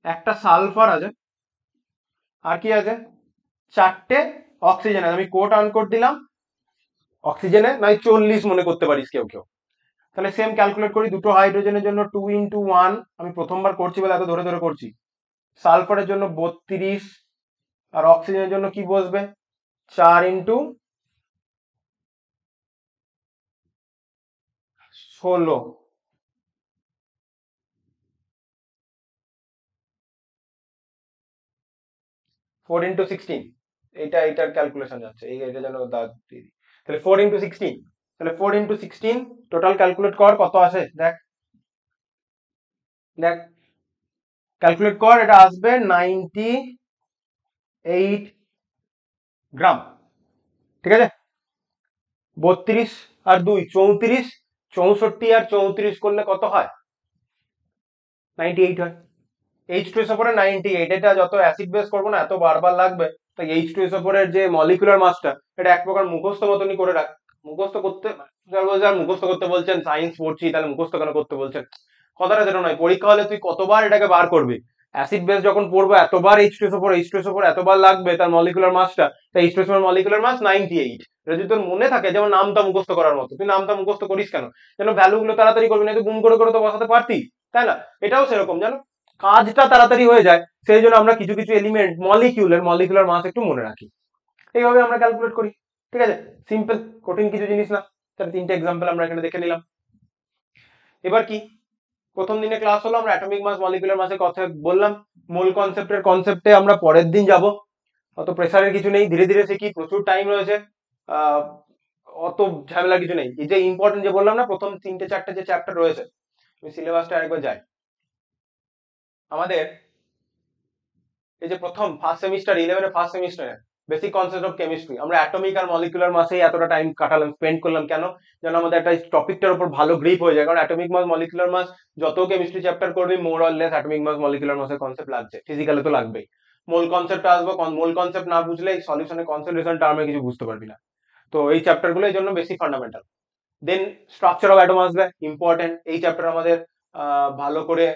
একটা সালফার আছে, আর কি আছে? চারটে অক্সিজেন আছে। আমি কোট আনকোট দিলাম, অক্সিজেনে নয় 40 মনে করতে পারিস কেউ কেউ। তাহলে সেম ক্যালকুলেট করি, দুটো হাইড্রোজেনের জন্য 2 × 1, আমি প্রথমবার করছি বলে এত ধরে ধরে করছি। সালফারের জন্য 32, আর অক্সিজেনের জন্য কি বসবে? 4 × 16, 4 × 16। এটার ক্যালকুলেশন যাচ্ছে, এটা যেন দাগ দিয়ে দিই। তাহলে 4 × 16, তাহলে 4 × 16 টোটাল ক্যালকুলেট কর কত আসে। দেখ দেখ ক্যালকুলেট কর, এটা আসবে 98 গ্রাম, ঠিক আছে? 32 আর 2 34, 64 আর 34 করলে কত হয়? 98 হয়। H2SO4 এর 98। এটা যত অ্যাসিড বেস করবো না, এত বারবার লাগবে, তাই H2SO4 এর যে মলিকুলার মাসটা, এটা এক প্রকার মুখস্থ মতনই করে রাখ। মুখস্থ করতে, মুখস্থ করতে বলছেন, সায়েন্স পড়ছি তাহলে মুখস্থ কেন করতে বলছেন? কথাটা সেটা নয়। পরীক্ষা হলে তুই কতবার এটাকে বার করবি? অ্যাসিড বেস যখন পড়বো এতবার H2SO4 এতবার লাগবে তার মলিকুলার মাসটা। তাই H2SO4 মলিকুলার মাস 98। এটা যদি তোর মনে থাকে, যেমন নামটা মুখস্থ করার মতো, তুই নামটা মুখস্থ করিস কেন? যেন ভ্যালু গুলো তাড়াতাড়ি করবি, না তো গুণ করে করে তো বসাতে পারতি, তাই না? এটাও সেরকম, জানো, কাজটা তাড়াতাড়ি হয়ে যায়, সেই জন্য আমরা কিছু কিছু এলিমেন্ট মলিকুলার মাস একটু মনে রাখি। এইভাবে আমরা ক্যালকুলেট করি, ঠিক আছে? সিম্পল, কঠিন কিছু জিনিস না। তাহলে 3টে এক্সাম্পল আমরা এখানে দেখে নিলাম। এবার কি, প্রথম দিনে ক্লাস হলো, আমরা অ্যাটমিক মাস মলিকুলার মাসের কথা বললাম, মূল কনসেপ্টে আমরা পরের দিন যাব। অত প্রেসারের কিছু নেই, ধীরে ধীরে শিখি, প্রচুর টাইম রয়েছে, আহ, অত ঝামেলা কিছু নেই। এই যে ইম্পর্টেন্ট যে বললাম না, প্রথম 3-4টে যে চ্যাপ্টার রয়েছে, আমি সিলেবাসটা আরেকবার যাই। আমাদের এই যে প্রথম ফার্স্ট সেমিস্টার 11-এর ফার্স্ট সেমিস্টারে বেসিক কনসেপ্ট অফ কেমিস্ট্রি, আমরা অ্যাটমিক আর মলিকুলার মাসেই এতটা টাইম কাটালাম, স্পেন্ড করলাম। কেন? যেন আমাদের একটা টপিকটার উপর ভালো গ্রিপ হয়ে যায়। কারণ অ্যাটমিক মাস মলিকুলার মাস যত কেমিস্ট্রি চ্যাপ্টার করবি, more or less atomic mass molecular মাসের কনসেপ্ট লাগছে, ফিজিক্যালে তো লাগবেই। মোল কনসেপ্ট আসবো, মোল কনসেপ্ট না বুঝলে সলিউশনে কনসেন্ট্রেশন টার্মে কিছু বুঝতে পারবি না। তো এই চ্যাপ্টার গুলো এই জন্য বেশি fundamental. Then structure of atom আসবে, ইম্পর্টেন্ট। এই চ্যাপ্টার আমাদের ভালো করে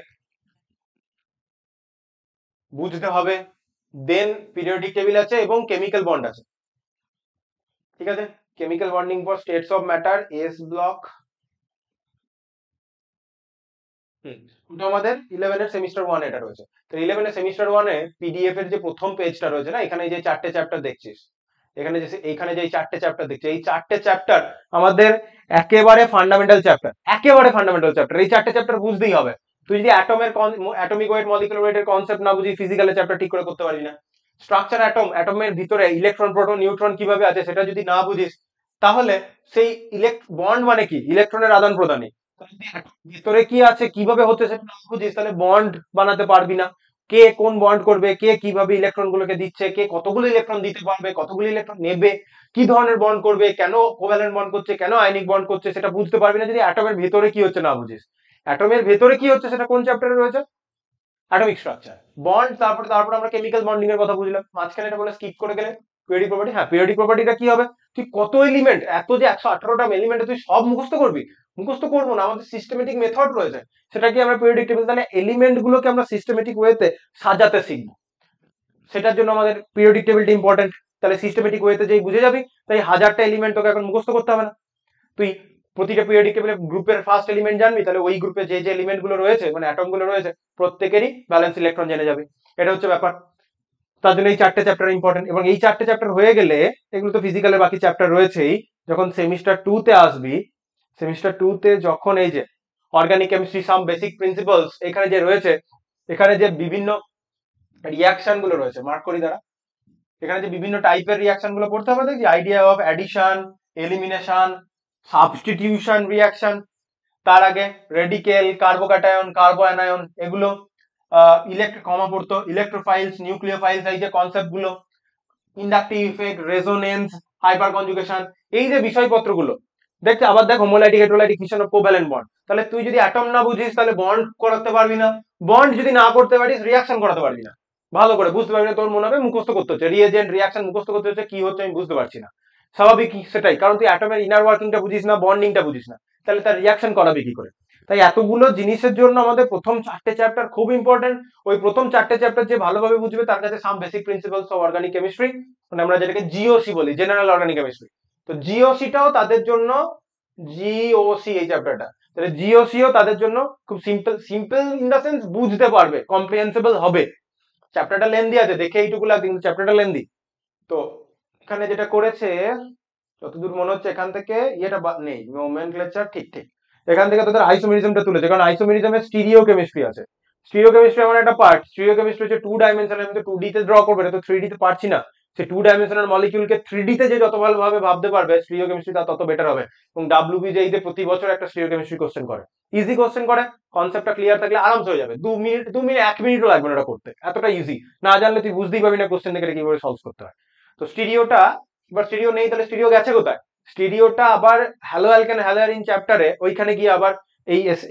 বুঝতে হবে। দেন পিরিয়ডিক টেবিল আছে এবং কেমিক্যাল বন্ড আছে, ঠিক আছে? Chemical bonding for states of matter, S block. ওটা আমাদের 11-এর সেমিস্টার 1 এটা রয়েছে। তো 11-এর সেমিস্টার 1 এ পিডিএফ এর যে প্রথম পেজটা রয়েছে না, এখানে যে 4টে চ্যাপ্টার দেখছিস, এখানে যে 4টে চ্যাপ্টার দেখছিস, এই 4টে চ্যাপ্টার আমাদের একেবারে ফান্ডামেন্টাল চ্যাপ্টার, একেবারে ফান্ডামেন্টাল চ্যাপ্টার। এই 4টে চ্যাপ্টার বুঝতেই হবে। তুই যদি অ্যাটমিক ওয়েট মলিকুলার ওয়েটের কনসেপ্ট না বুঝি, ফিজিক্যালের চ্যাপ্টার ঠিক করে করতে পারবি না। স্ট্রাকচার অ্যাটমের ভিতরে ইলেকট্রন প্রোটন নিউট্রন কিভাবে আছে সেটা যদি না বুঝিস, তাহলে সেই বন্ড মানে কি, ইলেকট্রনের আদান প্রদানই। ভিতরে কি আছে কিভাবে হচ্ছে সেটা না বুঝিস, তাহলে বন্ড বানাতে পারবি না। কে কোন বন্ড করবে, কে কিভাবে ইলেকট্রন গুলোকে দিচ্ছে, কে কতগুলো ইলেকট্রন দিতে পারবে, কতগুলো ইলেকট্রন নেবে, কি ধরনের বন্ড করবে, কেন কোভ্যালেন্ট বন্ড করছে, কেন আয়নিক বন্ড করছে, সেটা বুঝতে পারবি না যদি অ্যাটমের ভেতরে কি হচ্ছে না বুঝিস। অ্যাটমের ভেতরে কি হচ্ছে সেটা কোন চ্যাপ্টারে রয়েছে? Atomic structure, bond. তারপর তারপর আমরা কেমিক্যাল বন্ডিং এর কথা বুঝলাম, মাঝখানে এটা বলে স্কিপ করে গেলে পিরিয়ডিক প্রপার্টি। হ্যাঁ, পিরিয়ডিক প্রপার্টিটা কি হবে? তুই কত এলিমেন্ট, এত যে 118টা এলিমেন্ট তুই সব মুখস্থ করবি? মুখস্থ করবো না, আমাদের সিস্টেমেটিক মেথড রয়েছে। সেটা কি আমরা পিরিয়ডিক টেবিল, তাহলে এলিমেন্ট গুলোকে আমরা সিস্টেমেটিক ওয়েতে সাজাতে শিখবো। সেটার জন্য আমাদের পিরিয়ডিক টেবিলটা ইম্পর্টেন্ট। তাহলে সিস্টেমেটিক ওয়েতে যেই বুঝে যাবি, তাই 1000টা এলিমেন্ট তোকে এখন মুখস্থ করতে হবে না। তুই প্রতিটা পিরিয়ডিক টেবিলে গ্রুপের ফার্স্ট এলিমেন্ট জানবি, তাহলে ওই গ্রুপে যে যে এলিমেন্ট গুলো রয়েছে, মানে অ্যাটম গুলো রয়েছে, প্রত্যেকেরই ব্যালেন্স ইলেকট্রন জেনে যাবে। এটা হচ্ছে ব্যাপার। তার জন্য এই 4টে চ্যাপ্টার ইম্পর্টেন্ট। এবং এই 4টে চ্যাপ্টার হয়ে গেলে, এগুলো তো ফিজিক্যালের বাকি চ্যাপ্টার রয়েছেই, যখন সেমিস্টার 2 তে আসবি, সেমিস্টার 2 তে যখন এই যে organic chemistry some basic principles এখানে যে রয়েছে, এখানে যে বিভিন্ন রিয়াকশন গুলো রয়েছে, মার্ক করি দ্বারা, এখানে যে বিভিন্ন টাইপের রিয়াকশন গুলো পড়তে হবে, দেখি idea of addition, elimination, substitution reaction, তার আগে রেডিকেল, কার্বোক্যাটায়ন, কার্বো অ্যানায়ন, এগুলো কমা পড়তো, ইলেকট্রোফাইলস, নিউক্লিওফাইলস, এই যে কনসেপ্ট গুলো, inductive effect, resonance, hyper conjugation, এই যে বিষয়পত্রগুলো দেখছে। আবার দেখ হোমোলাইটিক হেটেরোলাইটিক ফিশন অফ কোভ্যালেন্ট বন্ড। তাহলে তুই যদি অ্যাটম না বুঝিস, তাহলে বন্ড করাতে পারবি না। বন্ড যদি না করতে পারিস, রিয়াকশন করাতে পারবি না। ভালো করে বুঝতে পারবি না, তোর মনে হবে মুখস্থ করতে হচ্ছে, রিয়েজেন্ট রিয়াকশন মুখস্থ করতে হচ্ছে, কি হচ্ছে আমি বুঝতে পারছি না। স্বাভাবিক সেটাই, কারণ তুই অ্যাটমের ইনার ওয়ার্কিংটা বুঝিস না, বন্ডিংটা বুঝিস না, তাহলে তার রিয়াকশন করাবে কি করে? তাই এতগুলো জিনিসের জন্য আমাদের প্রথম 4টে চ্যাপ্টার খুব ইম্পর্টেন্ট। ওই প্রথম 4টে চ্যাপ্টার যে ভালোভাবে বুঝবে, তার কাছে some basic principles of organic chemistry, মানে আমরা যেটাকে জিওসি বলি, জেনারেল অর্গানিক কেমিস্ট্রি। তো জিওসিটাও তাদের জন্য, জিওসি এই চ্যাপ্টারটা, তাহলে জিওসিও তাদের জন্য খুব simple, simple in the sense বুঝতে পারবে, কম্প্রিহেন্সিবল হবে। চ্যাপ্টারটা লেন্দি আছে, দেখে এইটুকু লাগবে, কিন্তু চ্যাপ্টারটা লেন্দি। তো এখানে যেটা করেছে, যতদূর মনে হচ্ছে এখান থেকে ইয়েটা নেই, নোমেনক্লেচার, ঠিক ঠিক। এখান থেকে তোদের আইসোমেরিজমটা তুলেছে, কারণ আইসোমেরিজমে স্টিরিও কেমিস্ট্রি আছে। স্টিরিও কেমিস্ট্রি এমন একটা পার্ট, স্টিরিও কেমিস্ট্রি হচ্ছে 2 ডাইমেনশনাল, আমি তো 2D তে ড্র করবে, তো 3D তে পারছি না। সে 2 ডাইমেনশনাল মলিকিউলকে 3D তে যে যত ভালোভাবে ভাবতে পারবে স্টিরিও কেমিস্ট্রি, তা তত বেটার হবে। এবং WBJEE তে প্রতি বছর একটা স্টিরিও কেমিস্ট্রি কোশ্চেন করে, ইজি কোশ্চেন করে। কনসেপ্টটা ক্লিয়ার থাকলে আরামসে হয়ে যাবে, 2 মিনিট 1 মিনিটও লাগবে না এটা করতে, এতটা ইজি। না জানলে তুই বুঝতেই পারবি না কোশ্চেন দেখে কিভাবে সলভ করতে হয়। তো স্টিরিওটা, এবার স্টিরিও নেই, তাহলে স্টিরিও গেছে কোথায়? স্টিরিওটা আবার হ্যালো অ্যালকেন হ্যালোয়ারিন চ্যাপ্টারে, ওইখানে গিয়ে আবার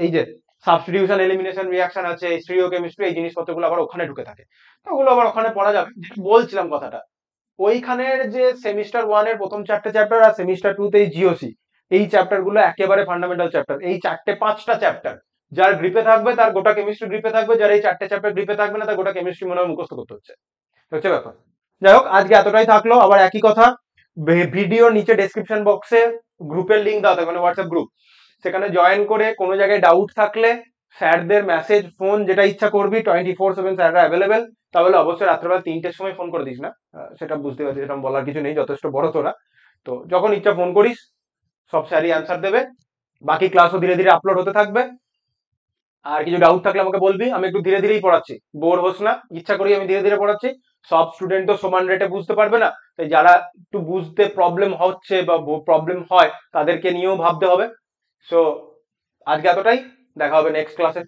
এই যে সাবস্টিটিউশন এলিমিনেশন রিয়াকশন আছে, স্টিরিও কেমিস্ট্রি, এই জিনিসপত্রগুলো আবার ওখানে ঢুকে থাকে। তো ওগুলো আবার ওখানে পড়া যাবে। যেটা বলছিলাম কথাটা, ওইখানের যে সেমিস্টার 1 এর প্রথম 4টে চ্যাপ্টার আর সেমিস্টার 2 তে জিওসি, এই চ্যাপ্টার গুলো একেবারে ফান্ডামেন্টাল চ্যাপ্টার। এই 4-5টা চ্যাপ্টার যার গ্রিপে থাকবে, তার গোটা কেমিস্ট্রি গ্রিপে থাকবে। যার এই 4টে চ্যাপ্টার গ্রিপে থাকবে না, তার গোটা কেমিস্ট্রি মনে হয় মুখস্থ করতে হচ্ছে ব্যাপার। যাই হোক, আজকে এতটাই থাকলো। আবার একই কথা, ভিডিও নিচে ডেসক্রিপশন বক্সে গ্রুপের লিঙ্ক দেওয়া থাকবে, মানে হোয়াটসঅ্যাপ গ্রুপ, সেখানে জয়েন করে কোনো জায়গায় ডাউট থাকলে স্যারদের মেসেজ, ফোন, যেটা ইচ্ছা করবি, 24/7 স্যাররা অ্যাভেলেবেল। তাহলে অবশ্যই রাত্রেবেলা 3টের সময় ফোন করে দিস না, সেটা বুঝতে পারছি, সেটা বলার কিছু নেই, যথেষ্ট বড় তোরা। তো যখন ইচ্ছা ফোন করিস, সব স্যারই অ্যান্সার দেবে। বাকি ক্লাসও ধীরে ধীরে আপলোড হতে থাকবে। আর কিছু ডাউট থাকলে আমাকে বলবি, আমি একটু ধীরে ধীরেই পড়াচ্ছি, বোর হোস না, ইচ্ছা করি আমি ধীরে ধীরে পড়াচ্ছি। সব স্টুডেন্ট তো সমান রেটে বুঝতে পারবে না, তাই যারা একটু বুঝতে প্রবলেম হচ্ছে বা প্রবলেম হয় তাদেরকে নিয়েও ভাবতে হবে। সো আজকে এতটাই, দেখা হবে নেক্সট ক্লাসে।